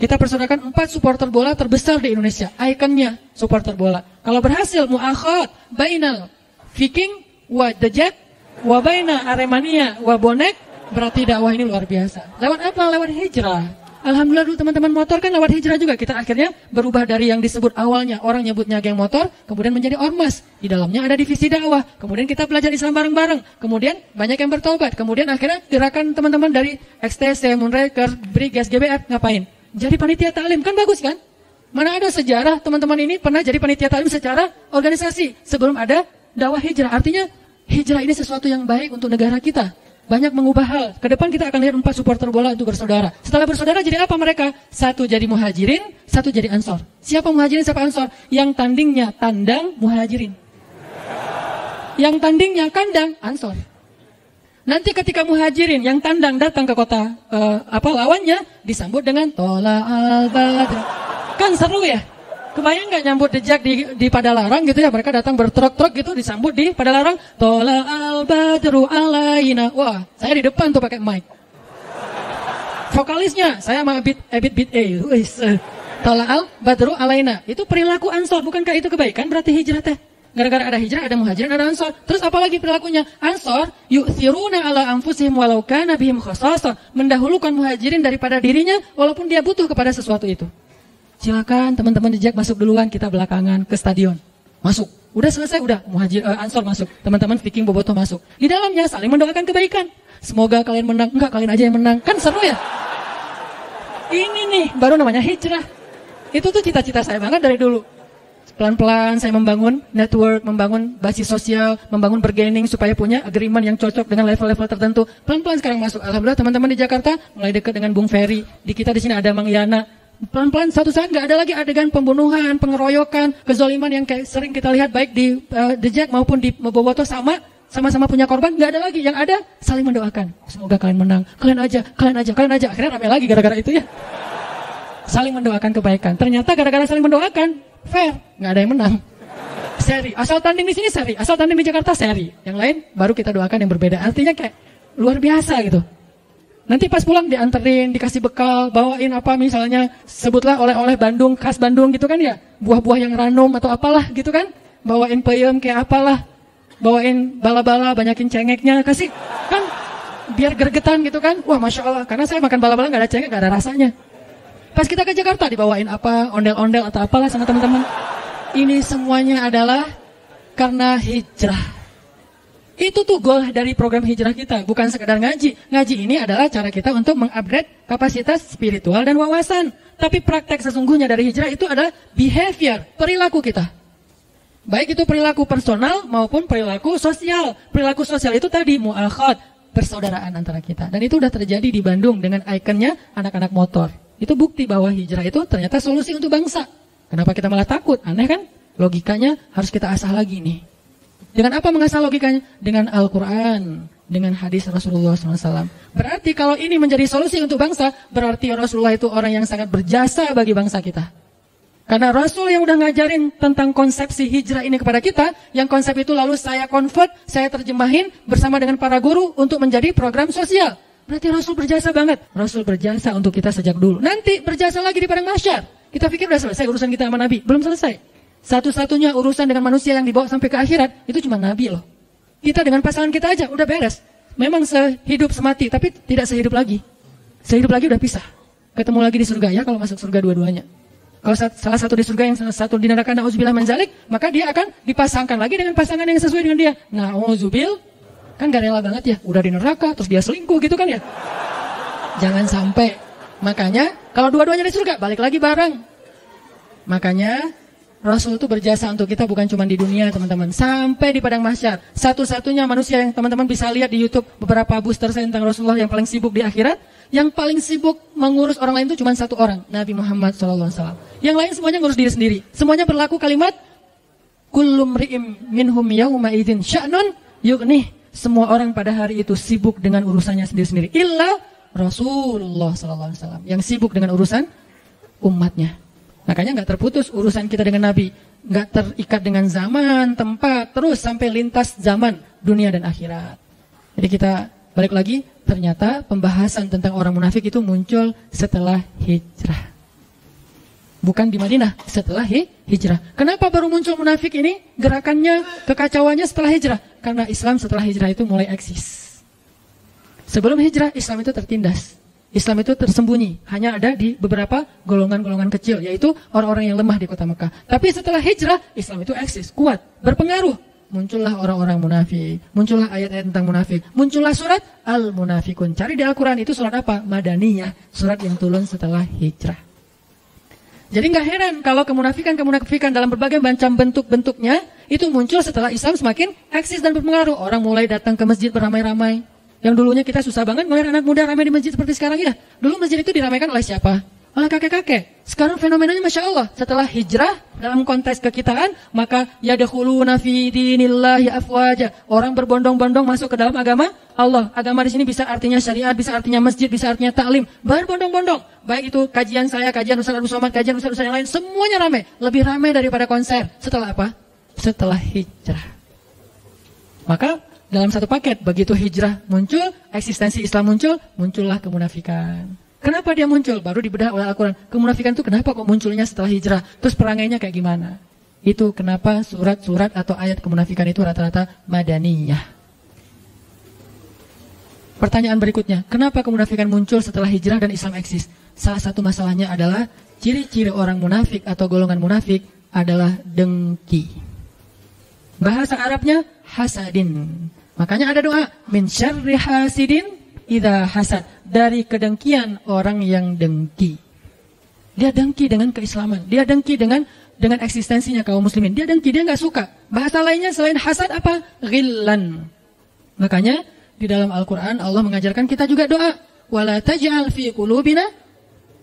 Kita persaudarakan 4 supporter bola terbesar di Indonesia. Ikonnya supporter bola. Kalau berhasil, mu'akhad bainal Viking wa The Jack wa baina Aremania wa Bonek, berarti dakwah ini luar biasa. Lewat apa? Lewat hijrah. Alhamdulillah dulu teman-teman motor kan lewat hijrah juga. Kita akhirnya berubah dari yang disebut awalnya orang nyebutnya geng motor, kemudian menjadi ormas. Di dalamnya ada divisi dakwah. Kemudian kita belajar Islam bareng-bareng. Kemudian banyak yang bertobat. Kemudian akhirnya gerakan teman-teman dari XTC, Moonraker, BRIG, SGBF ngapain? Jadi panitia taklim, kan bagus kan? Mana ada sejarah teman-teman ini pernah jadi panitia taklim secara organisasi sebelum ada dakwah hijrah. Artinya hijrah ini sesuatu yang baik untuk negara kita. Banyak mengubah hal. Ke depan kita akan lihat 4 supporter bola untuk bersaudara. Setelah bersaudara jadi apa mereka? 1 jadi muhajirin, 1 jadi ansor. Siapa muhajirin, siapa ansor? Yang tandingnya tandang, muhajirin. Yang tandingnya kandang, ansor. Nanti ketika muhajirin yang tandang datang ke kota lawannya, disambut dengan Tola al-Badr. Kan seru ya? Kebayang nggak nyambut dejak di Padalarang gitu ya, mereka datang bertruk-truk gitu disambut di Padalarang, tola al badru alaina. Wah, saya di depan tuh pakai mic. Vokalisnya saya sama Ebit Bit tola al badru alaina. Itu perilaku Ansor, bukankah itu kebaikan? Berarti hijrah teh. Gara-gara ada hijrah, ada muhajirin, ada Ansor. Terus apalagi perilakunya? Ansor yu'thiruna ala anfusihim walau kana bihim khasasah. Mendahulukan muhajirin daripada dirinya walaupun dia butuh kepada sesuatu itu. Silakan teman-teman dejak masuk duluan, kita belakangan ke stadion. Masuk. Udah selesai, udah Ansor masuk. Teman-teman Viking Bobotoh masuk. Di dalamnya saling mendoakan kebaikan. Semoga kalian menang. Enggak, kalian aja yang menang. Kan seru ya? Ini nih baru namanya hijrah. Itu tuh cita-cita saya banget dari dulu. Pelan-pelan saya membangun network, membangun basis sosial, membangun bargaining supaya punya agreement yang cocok dengan level-level tertentu. Pelan-pelan sekarang masuk. Alhamdulillah teman-teman di Jakarta mulai dekat dengan Bung Ferry. Di kita di sini ada Mang Yana. Pelan-pelan satu saat nggak ada lagi adegan pembunuhan, pengeroyokan, kezoliman yang kayak sering kita lihat baik di Dejak maupun di Bobotoh sama-sama punya korban. Nggak ada lagi. Yang ada saling mendoakan. Semoga kalian menang. Kalian aja. Akhirnya ramai lagi gara-gara itu ya. Saling mendoakan kebaikan. Ternyata gara-gara saling mendoakan, fair, nggak ada yang menang. Seri, asal tanding di sini seri, asal tanding di Jakarta seri. Yang lain baru kita doakan yang berbeda. Artinya kayak luar biasa gitu. Nanti pas pulang dianterin, dikasih bekal, bawain apa misalnya, sebutlah oleh-oleh Bandung, khas Bandung gitu kan ya. Buah-buah yang ranum atau apalah gitu kan. Bawain peyem kayak apalah. Bawain bala-bala, banyakin cengeknya, kasih kan biar gregetan gitu kan. Wah Masya Allah, karena saya makan bala-bala nggak ada cengek, nggak ada rasanya. Pas kita ke Jakarta dibawain apa, ondel-ondel atau apalah sama teman-teman. Ini semuanya adalah karena hijrah. Itu tuh goal dari program hijrah kita, bukan sekedar ngaji. Ngaji ini adalah cara kita untuk mengupgrade kapasitas spiritual dan wawasan. Tapi praktek sesungguhnya dari hijrah itu adalah behavior, perilaku kita. Baik itu perilaku personal maupun perilaku sosial. Perilaku sosial itu tadi mu'akhad, persaudaraan antara kita. Dan itu udah terjadi di Bandung dengan ikonnya anak-anak motor. Itu bukti bahwa hijrah itu ternyata solusi untuk bangsa. Kenapa kita malah takut? Aneh kan? Logikanya harus kita asah lagi nih. Dengan apa mengasah logikanya? Dengan Al-Quran, dengan hadis Rasulullah SAW. Berarti kalau ini menjadi solusi untuk bangsa, berarti Rasulullah itu orang yang sangat berjasa bagi bangsa kita. Karena Rasul yang udah ngajarin tentang konsepsi hijrah ini kepada kita, yang konsep itu lalu saya convert, saya terjemahin bersama dengan para guru untuk menjadi program sosial. Berarti Rasul berjasa banget. Rasul berjasa untuk kita sejak dulu. Nanti berjasa lagi di padang mahsyar. Kita pikir udah selesai urusan kita sama Nabi. Belum selesai. Satu-satunya urusan dengan manusia yang dibawa sampai ke akhirat, itu cuma Nabi loh. Kita dengan pasangan kita aja, udah beres. Memang sehidup semati, tapi tidak sehidup lagi. Sehidup lagi udah pisah. Ketemu lagi di surga ya, kalau masuk surga dua-duanya. Kalau salah satu di surga, yang salah satu di neraka, na'udzubillah min dzalik, maka dia akan dipasangkan lagi dengan pasangan yang sesuai dengan dia. Na'udzubillah. Kan gak rela banget ya, udah di neraka, terus dia selingkuh gitu kan ya. Jangan sampai. Makanya, kalau dua-duanya di surga, balik lagi bareng. Makanya, Rasul itu berjasa untuk kita bukan cuma di dunia teman-teman. Sampai di padang mahsyar. Satu-satunya manusia yang teman-teman bisa lihat di YouTube beberapa booster saya tentang Rasulullah yang paling sibuk di akhirat. Yang paling sibuk mengurus orang lain itu cuma satu orang. Nabi Muhammad SAW. Yang lain semuanya ngurus diri sendiri. Semuanya berlaku kalimat, Kullum ri'im minhum yawma idin sya'nun yughnih. Semua orang pada hari itu sibuk dengan urusannya sendiri-sendiri. Illa Rasulullah SAW. Yang sibuk dengan urusan umatnya. Makanya gak terputus urusan kita dengan Nabi. Gak terikat dengan zaman, tempat, terus sampai lintas zaman, dunia dan akhirat. Jadi kita balik lagi, ternyata pembahasan tentang orang munafik itu muncul setelah hijrah. Bukan di Madinah, setelah hijrah. Kenapa baru muncul munafik ini? Gerakannya, kekacauannya setelah hijrah. Karena Islam setelah hijrah itu mulai eksis. Sebelum hijrah, Islam itu tertindas. Islam itu tersembunyi. Hanya ada di beberapa golongan-golongan kecil, yaitu orang-orang yang lemah di kota Mekah. Tapi setelah hijrah, Islam itu eksis, kuat, berpengaruh. Muncullah orang-orang munafik. Muncullah ayat-ayat tentang munafik. Muncullah surat Al-Munafikun. Cari di Al-Quran, itu surat apa? Madaniyah. Surat yang turun setelah hijrah. Jadi nggak heran kalau kemunafikan dalam berbagai macam bentuk-bentuknya itu muncul setelah Islam semakin eksis dan berpengaruh. Orang mulai datang ke masjid beramai-ramai. Yang dulunya kita susah banget ngelihat anak muda ramai di masjid seperti sekarang ya. Dulu masjid itu diramaikan oleh siapa? oleh kakek-kakek. Sekarang fenomenanya Masya Allah, setelah hijrah dalam konteks kekitaan, maka yadkhuluna fi dinillahi afwaja. Orang berbondong-bondong masuk ke dalam agama Allah. Agama di sini bisa artinya syariat, bisa artinya masjid, bisa artinya taklim. Berbondong-bondong. Baik itu kajian saya, kajian Ustaz Abdul Somad, kajian Ustaz yang lain, semuanya ramai. Lebih ramai daripada konser. Setelah apa? Setelah hijrah. Maka dalam satu paket, begitu hijrah muncul, eksistensi Islam muncul, muncullah kemunafikan. Kenapa dia muncul? Baru dibedah oleh Al-Quran. Kemunafikan itu kenapa kok munculnya setelah hijrah? Terus perangainya kayak gimana? Itu kenapa surat-surat atau ayat kemunafikan itu rata-rata madaniyah. Pertanyaan berikutnya, kenapa kemunafikan muncul setelah hijrah dan Islam eksis? Salah satu masalahnya adalah ciri-ciri orang munafik atau golongan munafik adalah dengki. Bahasa Arabnya hasadin. Makanya ada doa, min syarri hasidin idza hasad, dari kedengkian orang yang dengki. Dia dengki dengan keislaman, dia dengki dengan eksistensinya kaum muslimin. Dia dengki, dia nggak suka. Bahasa lainnya selain hasad apa? Ghillan. Makanya di dalam Al-Qur'an Allah mengajarkan kita juga doa, wala taj'al fi qulubina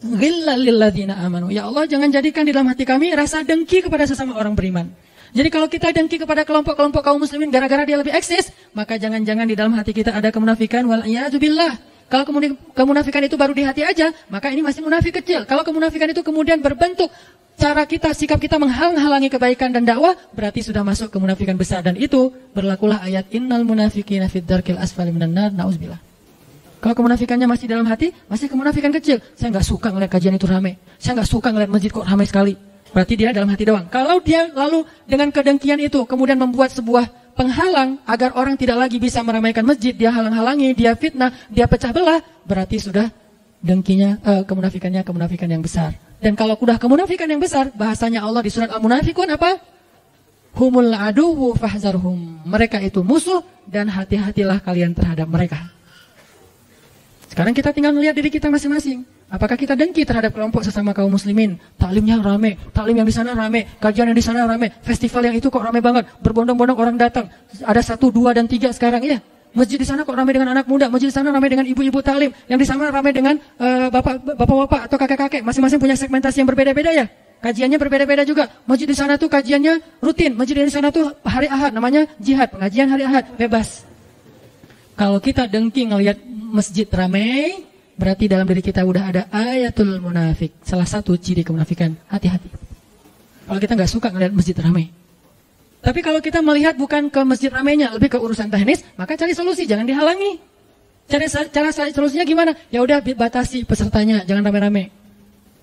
ghillan lil ladzina amanu. Ya Allah, jangan jadikan di dalam hati kami rasa dengki kepada sesama orang beriman. Jadi kalau kita dengki kepada kelompok-kelompok kaum muslimin gara-gara dia lebih eksis, maka jangan-jangan di dalam hati kita ada kemunafikan, wal iyadzubillah. Kalau kemunafikan itu baru di hati aja, maka ini masih munafik kecil. Kalau kemunafikan itu kemudian berbentuk cara kita, sikap kita menghalang-halangi kebaikan dan dakwah, berarti sudah masuk kemunafikan besar. Dan itu berlakulah ayat innal munafiqina fid darkil asfali minan nar, nauzubillah. Kalau kemunafikannya masih dalam hati, masih kemunafikan kecil. Saya nggak suka ngeliat kajian itu ramai. Saya nggak suka ngeliat masjid kok ramai sekali. Berarti dia dalam hati doang. Kalau dia lalu dengan kedengkian itu kemudian membuat sebuah penghalang agar orang tidak lagi bisa meramaikan masjid, dia halang-halangi, dia fitnah, dia pecah belah, berarti sudah dengkinya, kemunafikannya kemunafikan yang besar. Dan kalau sudah kemunafikan yang besar, bahasanya Allah di surat Al-Munafikun apa? Humul aduwwu fahzarhum. Mereka itu musuh dan hati-hatilah kalian terhadap mereka. Sekarang kita tinggal melihat diri kita masing-masing. Apakah kita dengki terhadap kelompok sesama kaum muslimin? Taklimnya rame, taklim yang di sana rame, kajian yang di sana rame, festival yang itu kok rame banget, berbondong-bondong orang datang. Ada 1, 2, dan 3 sekarang ya. Masjid di sana kok rame dengan anak muda, masjid di sana rame dengan ibu-ibu taklim, yang di sana rame dengan bapak-bapak atau kakek-kakek. Masing-masing punya segmentasi yang berbeda-beda ya. Kajiannya berbeda-beda juga. Masjid di sana tuh kajiannya rutin, masjid di sana tuh hari Ahad, namanya jihad, pengajian hari Ahad, bebas. Kalau kita dengki ngelihat masjid ramai, berarti dalam diri kita udah ada ayatul munafik. Salah satu ciri kemunafikan. Hati-hati. Kalau kita nggak suka ngelihat masjid ramai. Tapi kalau kita melihat bukan ke masjid ramainya, lebih ke urusan teknis, maka cari solusi, jangan dihalangi. Cara solusinya gimana? Ya udah batasi pesertanya, jangan rame-rame.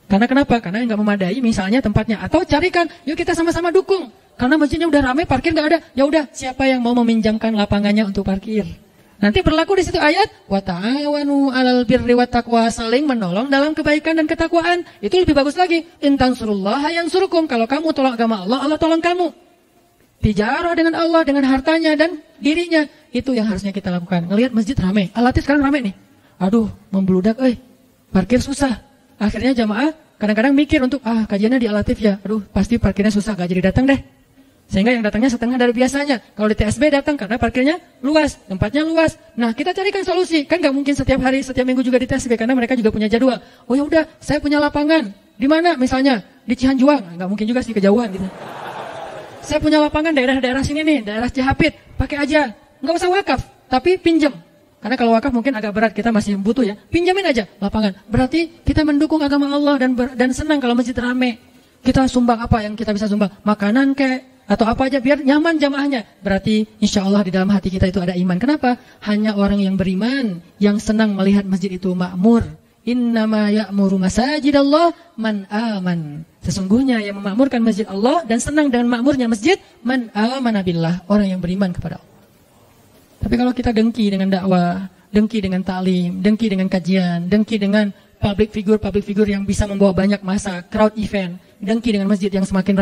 Karena kenapa? Karena nggak memadai misalnya tempatnya. Atau carikan, yuk kita sama-sama dukung. Karena masjidnya udah ramai, parkir nggak ada. Ya udah, siapa yang mau meminjamkan lapangannya untuk parkir? Nanti berlaku di situ ayat wa ta'awanu 'alal birri wat taqwa, saling menolong dalam kebaikan dan ketakwaan. Itu lebih bagus lagi. In tansurullaha yansurkum. Kalau kamu tolong agama Allah, Allah tolong kamu. Tijarah dengan Allah, dengan hartanya dan dirinya. Itu yang harusnya kita lakukan. Ngelihat masjid ramai. Al-Latif sekarang ramai nih. Aduh, membludak parkir susah. Akhirnya jamaah kadang-kadang mikir untuk kajiannya di Al-Latif ya. Aduh, pasti parkirnya susah, gak jadi datang deh. Sehingga yang datangnya setengah dari biasanya. Kalau di TSB datang karena parkirnya luas, tempatnya luas. Nah, kita carikan solusi. Kan nggak mungkin setiap hari, setiap minggu juga di TSB karena mereka juga punya jadwal. Oh ya udah, saya punya lapangan. Di mana? Misalnya di Cihanjuang. Nggak mungkin juga sih, kejauhan gitu. Saya punya lapangan daerah-daerah sini nih, daerah Cihapit. Pakai aja. Nggak usah wakaf, tapi pinjam. Karena kalau wakaf mungkin agak berat, kita masih butuh ya. Pinjamin aja lapangan. Berarti kita mendukung agama Allah dan senang kalau masjid ramai. Kita sumbang apa yang kita bisa sumbang? Makanan kayak atau apa aja biar nyaman jamaahnya. Berarti insya Allah di dalam hati kita itu ada iman. Kenapa? Hanya orang yang beriman yang senang melihat masjid itu makmur. Innama ya'muru masajidallah man aman. Sesungguhnya yang memakmurkan masjid Allah dan senang dengan makmurnya masjid, man amana billah, orang yang beriman kepada Allah. Tapi kalau kita dengki dengan dakwah, dengki dengan ta'lim, dengki dengan kajian, dengki dengan public figure yang bisa membawa banyak massa, crowd event, dengki dengan masjid yang semakin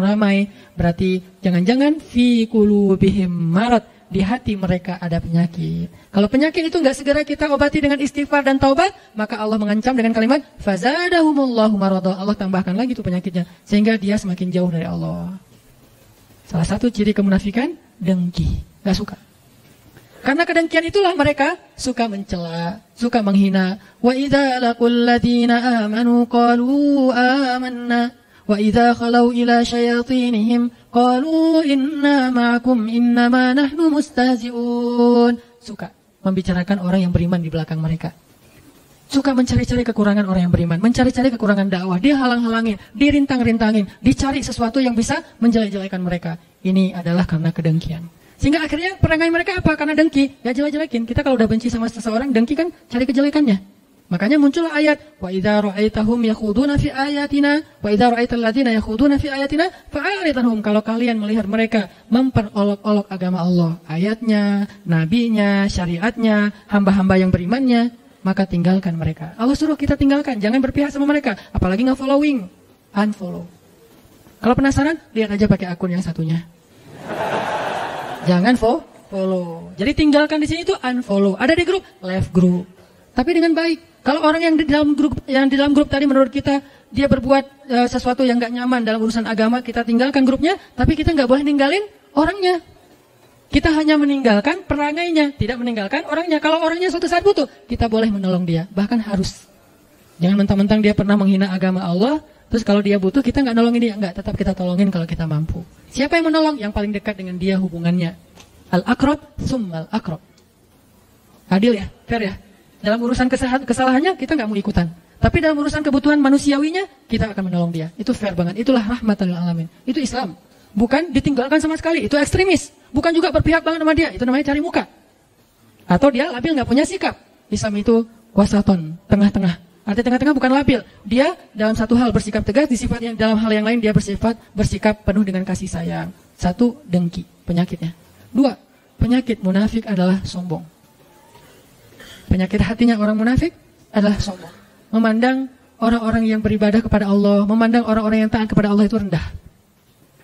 ramai, berarti jangan-jangan fi qulubihim marad, di hati mereka ada penyakit. Kalau penyakit itu nggak segera kita obati dengan istighfar dan taubat, maka Allah mengancam dengan kalimat fazadahumullahu marada. Allah tambahkan lagi itu penyakitnya sehingga dia semakin jauh dari Allah. Salah satu ciri kemunafikan dengki, nggak suka. Karena kedengkian itulah mereka suka mencela, suka menghina. Wa idza laqul ladzina amanu qalu amanna wa idza khalau ila syayatinihim qalu inna ma'akum innama nahnu mustahzi'un. Suka membicarakan orang yang beriman di belakang mereka. Suka mencari-cari kekurangan orang yang beriman, mencari-cari kekurangan dakwah, dia halang-halangin, dirintang-rintangin, dicari sesuatu yang bisa menjelek-jelekan mereka. Ini adalah karena kedengkian. Sehingga akhirnya perangai mereka apa? Karena dengki, ya jelek-jelekin. Kita kalau udah benci sama seseorang, dengki kan cari kejelekannya. Makanya muncullah ayat, wa idza ra'aitahum yakhuduna fi ayatina, wa idza ra'aital ladzina yakhuduna fi ayatina fa'arid anhum. Kalau kalian melihat mereka memperolok-olok agama Allah, ayatnya, nabinya, syariatnya, hamba-hamba yang berimannya, maka tinggalkan mereka. Allah suruh kita tinggalkan, jangan berpihak sama mereka, apalagi nge-following, unfollow. Kalau penasaran, lihat aja pakai akun yang satunya. Jangan follow. Jadi tinggalkan di sini itu unfollow. Ada di grup, left group. Tapi dengan baik. Kalau orang yang di dalam grup tadi menurut kita dia berbuat sesuatu yang nggak nyaman dalam urusan agama, kita tinggalkan grupnya. Tapi kita nggak boleh ninggalin orangnya. Kita hanya meninggalkan perangainya, tidak meninggalkan orangnya. Kalau orangnya suatu saat butuh, kita boleh menolong dia. Bahkan harus. Jangan mentang-mentang dia pernah menghina agama Allah, terus kalau dia butuh kita nggak nolongin dia, nggak, tetap kita tolongin kalau kita mampu. Siapa yang menolong? Yang paling dekat dengan dia hubungannya. Al-aqrab summal aqrab. Adil ya, fair ya. Dalam urusan kesalahannya kita nggak mau ikutan. Tapi dalam urusan kebutuhan manusiawinya kita akan menolong dia. Itu fair banget. Itulah rahmatan lil alamin. Itu Islam. Bukan ditinggalkan sama sekali. Itu ekstremis. Bukan juga berpihak banget sama dia. Itu namanya cari muka. Atau dia labil nggak punya sikap. Islam itu wasaton, tengah-tengah. Arti tengah-tengah bukan labil. Dia dalam satu hal bersikap tegas, di sifat yang dalam hal yang lain dia bersikap penuh dengan kasih sayang. Satu, dengki, penyakitnya. Dua, penyakit munafik adalah sombong. Penyakit hatinya orang munafik adalah sombong. Memandang orang-orang yang beribadah kepada Allah, memandang orang-orang yang taat kepada Allah itu rendah.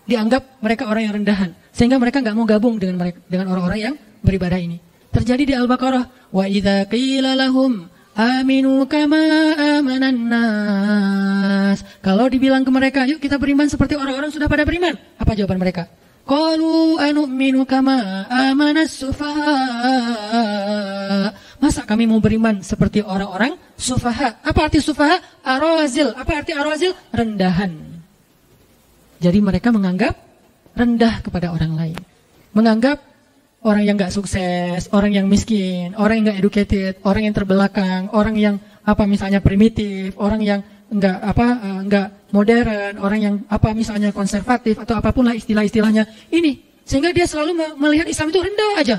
Dianggap mereka orang yang rendahan, sehingga mereka nggak mau gabung dengan orang-orang yang beribadah ini. Terjadi di Al-Baqarah, wa idza qila lahum aminu kama amanan nas. Kalau dibilang ke mereka, yuk kita beriman seperti orang-orang sudah pada beriman. Apa jawaban mereka? Qalu anu'minu kama amanas sufaha. Masa kami mau beriman seperti orang-orang sufaha? Apa arti sufaha? Arazil. Apa arti arazil? Rendahan. Jadi mereka menganggap rendah kepada orang lain. Menganggap orang yang gak sukses, orang yang miskin, orang yang gak educated, orang yang terbelakang, orang yang misalnya primitif, orang yang enggak modern, orang yang misalnya konservatif atau apapun lah istilah-istilahnya. Ini sehingga dia selalu melihat Islam itu rendah aja.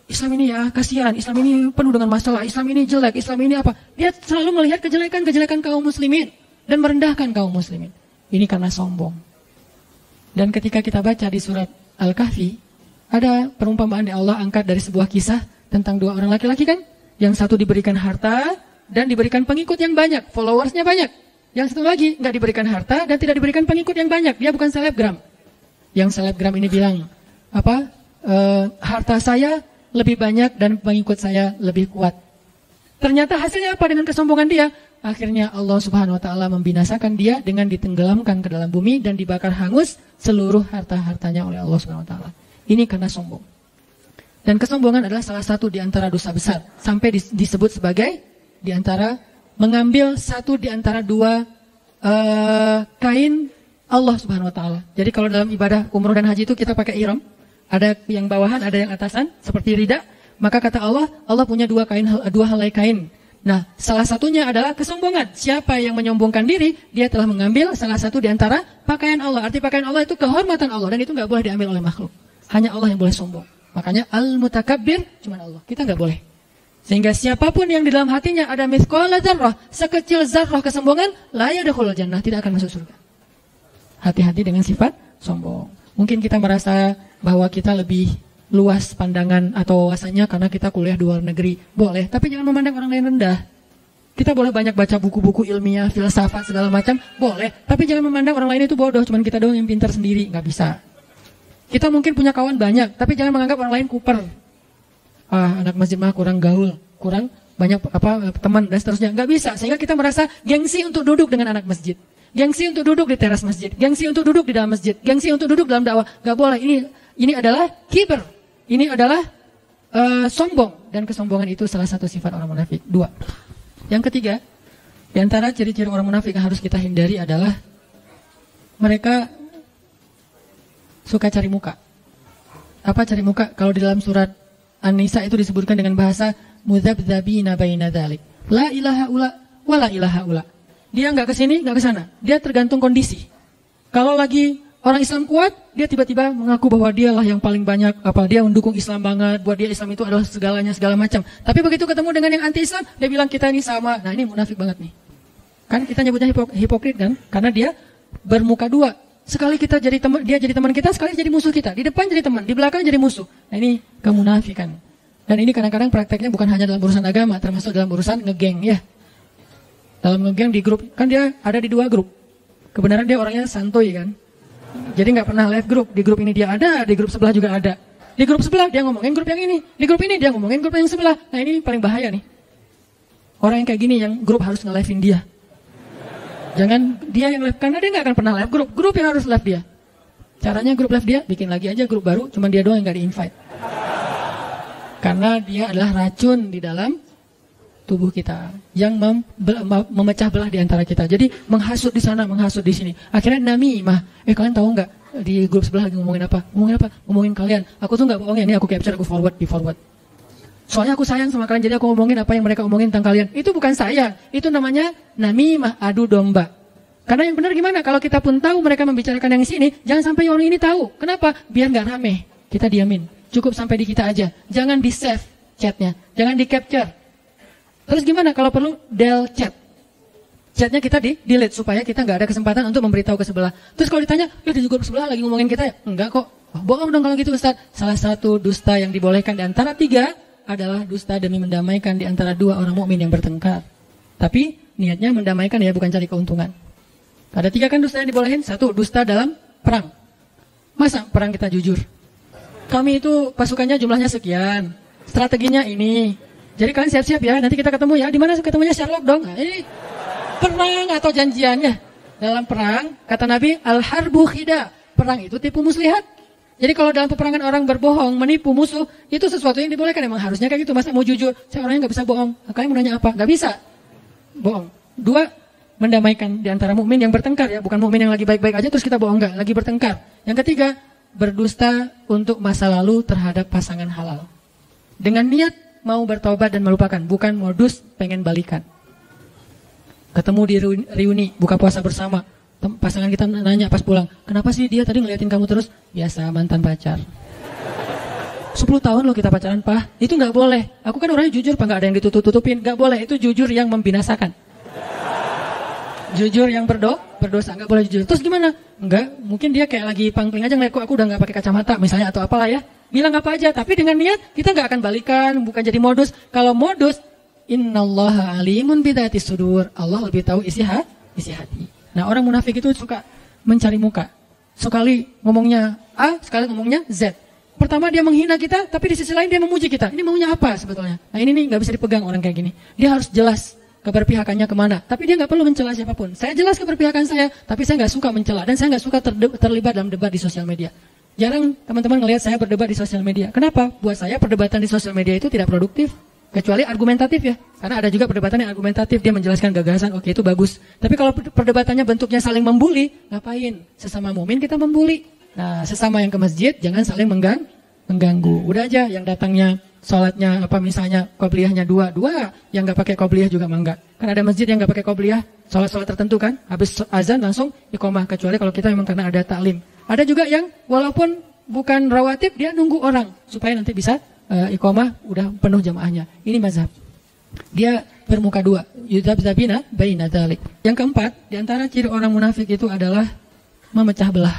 Islam ini ya kasihan, Islam ini penuh dengan masalah, Islam ini jelek, Islam ini apa? Dia selalu melihat kejelekan-kejelekan kaum muslimin dan merendahkan kaum muslimin. Ini karena sombong. Dan ketika kita baca di surat Al-Kahfi, ada perumpamaan yang Allah angkat dari sebuah kisah tentang dua orang laki-laki kan? Yang satu diberikan harta dan diberikan pengikut yang banyak, followersnya banyak. Yang satu lagi nggak diberikan harta dan tidak diberikan pengikut yang banyak, dia bukan selebgram. Yang selebgram ini bilang, harta saya lebih banyak dan pengikut saya lebih kuat. Ternyata hasilnya apa dengan kesombongan dia? Akhirnya Allah Subhanahu wa taala membinasakan dia dengan ditenggelamkan ke dalam bumi dan dibakar hangus seluruh harta-hartanya oleh Allah Subhanahu wa taala. Ini karena sombong. Dan kesombongan adalah salah satu di antara dosa besar, sampai disebut sebagai di antara mengambil satu di antara dua kain Allah Subhanahu wa taala. Jadi kalau dalam ibadah umroh dan haji itu kita pakai ihram, ada yang bawahan, ada yang atasan seperti rida, maka kata Allah punya dua helai kain. Nah, salah satunya adalah kesombongan. Siapa yang menyombongkan diri, dia telah mengambil salah satu di antara pakaian Allah. Arti pakaian Allah itu kehormatan Allah dan itu nggak boleh diambil oleh makhluk. Hanya Allah yang boleh sombong. Makanya al-mutakabbir cuma Allah. Kita nggak boleh. Sehingga siapapun yang di dalam hatinya ada mithqala dzarrah, sekecil zarrah kesombongan, la yadkhulul jannah, tidak akan masuk surga. Hati-hati dengan sifat sombong. Mungkin kita merasa bahwa kita lebih luas pandangan atau wawasannya karena kita kuliah di luar negeri. Boleh, tapi jangan memandang orang lain rendah. Kita boleh banyak baca buku-buku ilmiah, filsafat, segala macam. Boleh, tapi jangan memandang orang lain itu bodoh, cuman kita doang yang pintar sendiri. Nggak bisa. Kita mungkin punya kawan banyak, tapi jangan menganggap orang lain kuper. Anak masjid mah kurang gaul, kurang banyak teman dan seterusnya. Nggak bisa, sehingga kita merasa gengsi untuk duduk dengan anak masjid. Gengsi untuk duduk di teras masjid. Gengsi untuk duduk di dalam masjid. Gengsi untuk duduk dalam dakwah. Nggak boleh, ini adalah kiber. Ini adalah sombong, dan kesombongan itu salah satu sifat orang munafik. 2. Yang ketiga, di antara ciri-ciri orang munafik yang harus kita hindari adalah mereka suka cari muka. Apa cari muka? Kalau di dalam surat An-Nisa itu disebutkan dengan bahasa mudzabdzabina baina dzalik. La ilaha ula wa la ilaha ula. Dia nggak ke sini, nggak ke sana. Dia tergantung kondisi. Kalau lagi orang Islam kuat, dia tiba-tiba mengaku bahwa dialah yang paling banyak, dia mendukung Islam banget, buat dia Islam itu adalah segalanya, segala macam. Tapi begitu ketemu dengan yang anti-Islam, dia bilang kita ini sama. Nah, ini munafik banget nih. Kan kita nyebutnya hipokrit kan? Karena dia bermuka dua. Sekali kita jadi teman, dia jadi teman kita, sekali jadi musuh kita. Di depan jadi teman, di belakang jadi musuh. Nah, ini kemunafikan. Dan ini kadang-kadang prakteknya bukan hanya dalam urusan agama, termasuk dalam urusan ngegeng ya. Dalam ngegeng di grup, kan dia ada di 2 grup. Kebenaran dia orangnya santuy kan. Jadi nggak pernah live grup. Di grup ini dia ada, di grup sebelah juga ada. Di grup sebelah dia ngomongin grup yang ini, di grup ini dia ngomongin grup yang sebelah. Nah, ini paling bahaya nih. Orang yang kayak gini yang grup harus nge-live-in dia. Jangan dia yang live, karena dia nggak akan pernah live grup. Grup yang harus live dia. Caranya grup live dia, bikin lagi aja grup baru, cuman dia doang yang nggak di-invite. Karena dia adalah racun di dalam tubuh kita yang memecah belah di antara kita. Jadi menghasut di sana, menghasut di sini. Akhirnya namimah. Kalian tahu nggak di grup sebelah lagi ngomongin apa? Ngomongin apa? Ngomongin kalian. Aku tuh nggak bohong ya, ini aku capture, aku forward, di forward. Soalnya aku sayang sama kalian, jadi aku ngomongin apa yang mereka omongin tentang kalian. Itu bukan sayang, itu namanya namimah, adu domba. Karena yang benar gimana? Kalau kita pun tahu mereka membicarakan yang sini, jangan sampai orang ini tahu. Kenapa? Biar nggak rame. Kita diamin. Cukup sampai di kita aja. Jangan di save chatnya, jangan di capture. Terus gimana? Kalau perlu del chat. Chatnya kita di delete supaya kita nggak ada kesempatan untuk memberitahu ke sebelah. Terus kalau ditanya, ya di grup sebelah lagi ngomongin kita ya? Enggak kok. Oh, bohong dong kalau gitu Ustaz. Salah satu dusta yang dibolehkan di antara 3 adalah dusta demi mendamaikan di antara 2 orang mukmin yang bertengkar. Tapi niatnya mendamaikan ya, bukan cari keuntungan. Ada 3 kan dusta yang dibolehin. 1, dusta dalam perang. Masa perang kita jujur? Kami itu pasukannya jumlahnya sekian, strateginya ini. Jadi kalian siap-siap ya, nanti kita ketemu ya. Di mana ketemunya Sherlock dong? Nah, ini perang atau janjiannya? Dalam perang, kata Nabi, al-harbu khida. Perang itu tipu muslihat. Jadi kalau dalam peperangan orang berbohong, menipu musuh, itu sesuatu yang dibolehkan. Emang harusnya kayak gitu. Masa mau jujur? Saya orangnya nggak bisa bohong. Kalian mau nanya apa? Nggak bisa. Bohong. 2, mendamaikan di antara mukmin yang bertengkar ya. Bukan mukmin yang lagi baik-baik aja terus kita bohong, nggak. Lagi bertengkar. Yang 3, berdusta untuk masa lalu terhadap pasangan halal. Dengan niat mau bertobat dan melupakan. Bukan modus pengen balikan. Ketemu di reuni, buka puasa bersama. Pasangan kita nanya pas pulang, kenapa sih dia tadi ngeliatin kamu terus? Biasa, mantan pacar. 10 tahun loh kita pacaran, Pak. Itu nggak boleh. Aku kan orangnya jujur, Pak, nggak ada yang ditutup-tutupin. Nggak boleh, itu jujur yang membinasakan. Jujur yang berdosa, nggak boleh jujur. Terus gimana? Nggak, mungkin dia kayak lagi pangling aja ngeliat aku udah nggak pakai kacamata misalnya atau apalah ya. Bilang apa aja, tapi dengan niat kita nggak akan balikan, bukan jadi modus. Kalau modus, innallaha alimun bidzati sudur. Allah lebih tahu isi hati. Nah, orang munafik itu suka mencari muka. Sekali ngomongnya A, sekali ngomongnya Z. Pertama dia menghina kita, tapi di sisi lain dia memuji kita. Ini maunya apa sebetulnya? Nah, ini nih nggak bisa dipegang orang kayak gini. Dia harus jelas keberpihakannya kemana. Tapi dia nggak perlu mencela siapapun. Saya jelas keberpihakan saya, tapi saya nggak suka mencela dan saya nggak suka terlibat dalam debat di sosial media. Jarang teman-teman ngelihat saya berdebat di sosial media. Kenapa? Buat saya perdebatan di sosial media itu tidak produktif. Kecuali argumentatif ya. Karena ada juga perdebatan yang argumentatif. Dia menjelaskan gagasan, oke itu bagus. Tapi kalau perdebatannya bentuknya saling membuli, ngapain? Sesama mukmin kita membuli. Nah, sesama yang ke masjid, jangan saling mengganggu. Udah aja yang datangnya, sholatnya, apa misalnya, qobliyahnya dua. Yang nggak pakai qobliyah juga mangga. Kan ada masjid yang nggak pakai qobliyah, sholat-sholat tertentu kan. Habis azan langsung iqomah. Kecuali kalau kita memang karena ada taklim. Ada juga yang walaupun bukan rawatib, dia nunggu orang. Supaya nanti bisa iqomah udah penuh jamaahnya. Ini mazhab. Dia bermuka 2. Yudzabzabina baina dzalik. Yang keempat, di antara ciri orang munafik itu adalah memecah belah.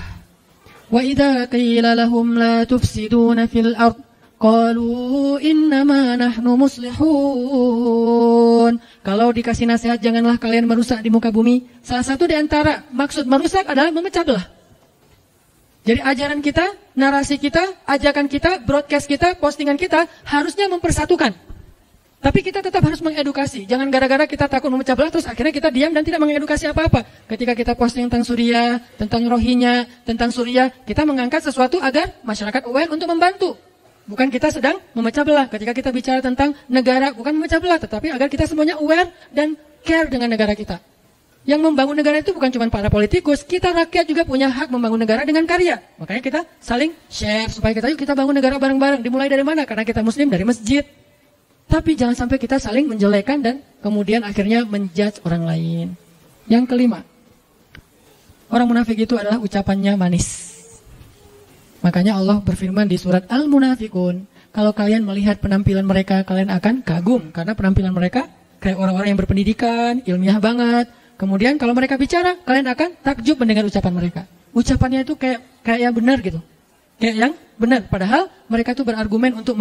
Wa idza qila lahum la tufsiduna fil ard qalu innama nahnu muslihun. Kalau dikasih nasihat janganlah kalian merusak di muka bumi, salah satu di antara maksud merusak adalah memecah belah. Jadi ajaran kita, narasi kita, ajakan kita, broadcast kita, postingan kita harusnya mempersatukan. Tapi kita tetap harus mengedukasi. Jangan gara-gara kita takut memecah belah terus akhirnya kita diam dan tidak mengedukasi apa-apa. Ketika kita posting tentang Suriah, tentang Rohingya, tentang Suriah, kita mengangkat sesuatu agar masyarakat aware untuk membantu. Bukan kita sedang memecah belah. Ketika kita bicara tentang negara, bukan memecah belah, tetapi agar kita semuanya aware dan care dengan negara kita. Yang membangun negara itu bukan cuma para politikus, kita rakyat juga punya hak membangun negara dengan karya. Makanya kita saling share supaya kita bangun negara bareng-bareng. Dimulai dari mana? Karena kita muslim dari masjid. Tapi jangan sampai kita saling menjelekan dan kemudian akhirnya menjudge orang lain. Yang kelima, orang munafik itu adalah ucapannya manis. Makanya Allah berfirman di surat Al-Munafikun, kalau kalian melihat penampilan mereka, kalian akan kagum. Karena penampilan mereka kayak orang-orang yang berpendidikan, ilmiah banget. Kemudian kalau mereka bicara, kalian akan takjub mendengar ucapan mereka. Ucapannya itu kayak yang benar gitu. Kayak yang benar. Padahal mereka itu berargumen untuk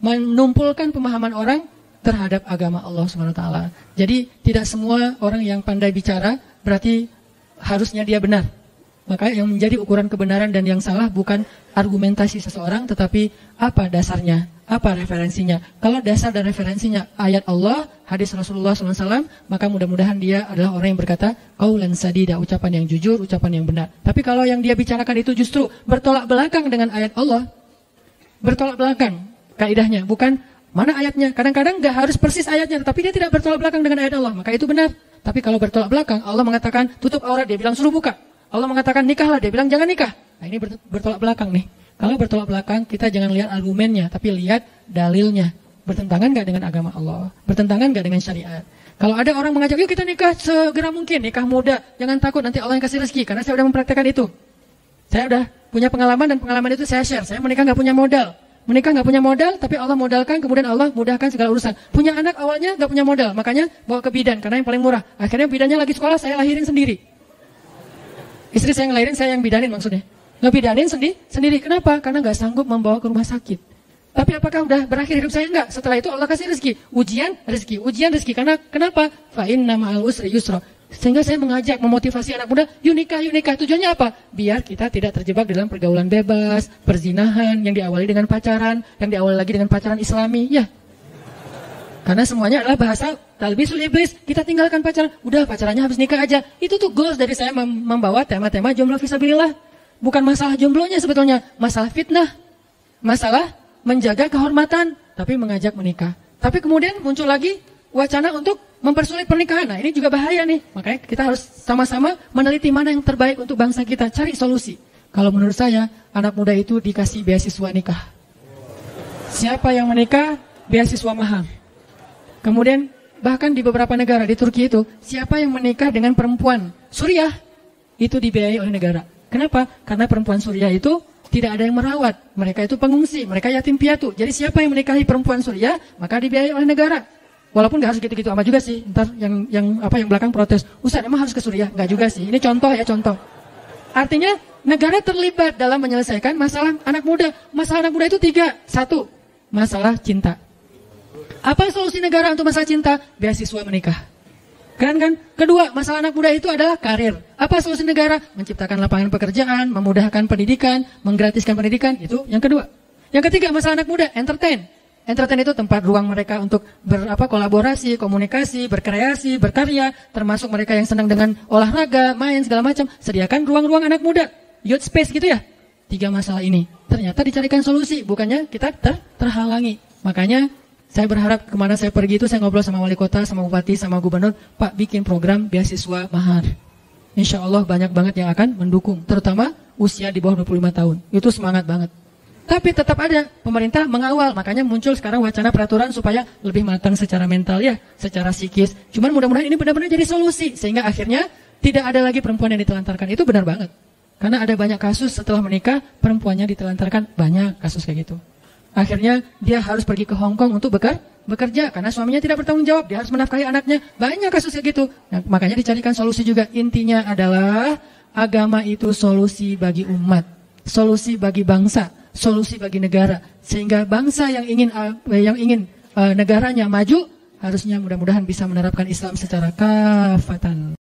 menumpulkan pemahaman orang terhadap agama Allah SWT. Jadi tidak semua orang yang pandai bicara berarti harusnya dia benar. Maka yang menjadi ukuran kebenaran dan yang salah bukan argumentasi seseorang, tetapi apa dasarnya, apa referensinya. Kalau dasar dan referensinya ayat Allah, hadis Rasulullah SAW, maka mudah-mudahan dia adalah orang yang berkata qaulan sadida, ucapan yang jujur, ucapan yang benar. Tapi kalau yang dia bicarakan itu justru bertolak belakang dengan ayat Allah, bertolak belakang kaidahnya, bukan mana ayatnya. Kadang-kadang nggak harus persis ayatnya, tetapi dia tidak bertolak belakang dengan ayat Allah, maka itu benar. Tapi kalau bertolak belakang, Allah mengatakan tutup aurat, dia bilang suruh buka. Allah mengatakan nikahlah, dia bilang jangan nikah. Nah ini bertolak belakang nih. Kalau bertolak belakang, kita jangan lihat argumennya, tapi lihat dalilnya. Bertentangan nggak dengan agama Allah? Bertentangan nggak dengan syariat? Kalau ada orang mengajak, yuk kita nikah segera mungkin, nikah muda, jangan takut nanti Allah yang kasih rezeki. Karena saya udah mempraktekkan itu. Saya udah punya pengalaman dan pengalaman itu saya share. Saya menikah nggak punya modal. Menikah nggak punya modal, tapi Allah modalkan, kemudian Allah mudahkan segala urusan. Punya anak awalnya nggak punya modal, makanya bawa ke bidan karena yang paling murah. Akhirnya bidannya lagi sekolah, saya lahirin sendiri. Istri saya ngelahirin, saya yang bidanin maksudnya. Ngebidanin sendiri. Kenapa? Karena nggak sanggup membawa ke rumah sakit. Tapi apakah udah berakhir hidup saya? Enggak. Setelah itu Allah kasih rezeki. Ujian rezeki. Karena kenapa? Fa inna ma'al usri yusra. Sehingga saya mengajak, memotivasi anak muda, yuk nikah. Tujuannya apa? Biar kita tidak terjebak dalam pergaulan bebas, perzinahan yang diawali dengan pacaran, yang diawali lagi dengan pacaran Islami. Ya. Karena semuanya adalah bahasa talbisul iblis. Kita tinggalkan pacaran. Udah pacarannya habis nikah aja. Itu tuh goals dari saya membawa tema-tema jomblo fisabilillah. Bukan masalah jomblonya sebetulnya. Masalah fitnah. Masalah menjaga kehormatan. Tapi mengajak menikah. Tapi kemudian muncul lagi wacana untuk mempersulit pernikahan. Nah ini juga bahaya nih. Makanya kita harus sama-sama meneliti mana yang terbaik untuk bangsa kita. Cari solusi. Kalau menurut saya, anak muda itu dikasih beasiswa nikah. Siapa yang menikah, beasiswa mahal. Kemudian bahkan di beberapa negara, di Turki itu, siapa yang menikah dengan perempuan Suriah, itu dibiayai oleh negara. Kenapa? Karena perempuan Suriah itu tidak ada yang merawat. Mereka itu pengungsi, mereka yatim piatu. Jadi siapa yang menikahi perempuan Suriah, maka dibiayai oleh negara. Walaupun nggak harus gitu-gitu amat juga sih. Ntar yang belakang protes, Ustaz emang harus ke Suriah? Nggak juga sih. Ini contoh ya, contoh. Artinya negara terlibat dalam menyelesaikan masalah anak muda. Masalah anak muda itu 3. 1, masalah cinta. Apa solusi negara untuk masalah cinta? Beasiswa menikah. Keren kan? Kedua, masalah anak muda itu adalah karir. Apa solusi negara? Menciptakan lapangan pekerjaan, memudahkan pendidikan, menggratiskan pendidikan. Itu yang kedua. Yang ketiga, masalah anak muda, entertain. Entertain itu tempat ruang mereka untuk kolaborasi, komunikasi, berkreasi, berkarya, termasuk mereka yang senang dengan olahraga, main segala macam. Sediakan ruang-ruang anak muda, youth space gitu ya. 3 masalah ini. Ternyata dicarikan solusi, bukannya kita terhalangi. Makanya saya berharap kemana saya pergi itu saya ngobrol sama wali kota, sama bupati, sama gubernur, Pak bikin program beasiswa mahar. Insya Allah banyak banget yang akan mendukung, terutama usia di bawah 25 tahun. Itu semangat banget. Tapi tetap ada pemerintah mengawal, makanya muncul sekarang wacana peraturan supaya lebih matang secara mental ya, secara psikis. Cuman mudah-mudahan ini benar-benar jadi solusi, sehingga akhirnya tidak ada lagi perempuan yang ditelantarkan. Itu benar banget. Karena ada banyak kasus setelah menikah, perempuannya ditelantarkan, banyak kasus kayak gitu. Akhirnya dia harus pergi ke Hong Kong untuk bekerja karena suaminya tidak bertanggung jawab. Dia harus menafkahi anaknya. Banyak kasus kayak gitu. Nah, makanya dicarikan solusi juga. Intinya adalah agama itu solusi bagi umat, solusi bagi bangsa, solusi bagi negara. Sehingga bangsa yang ingin negaranya maju harusnya mudah-mudahan bisa menerapkan Islam secara kafatan.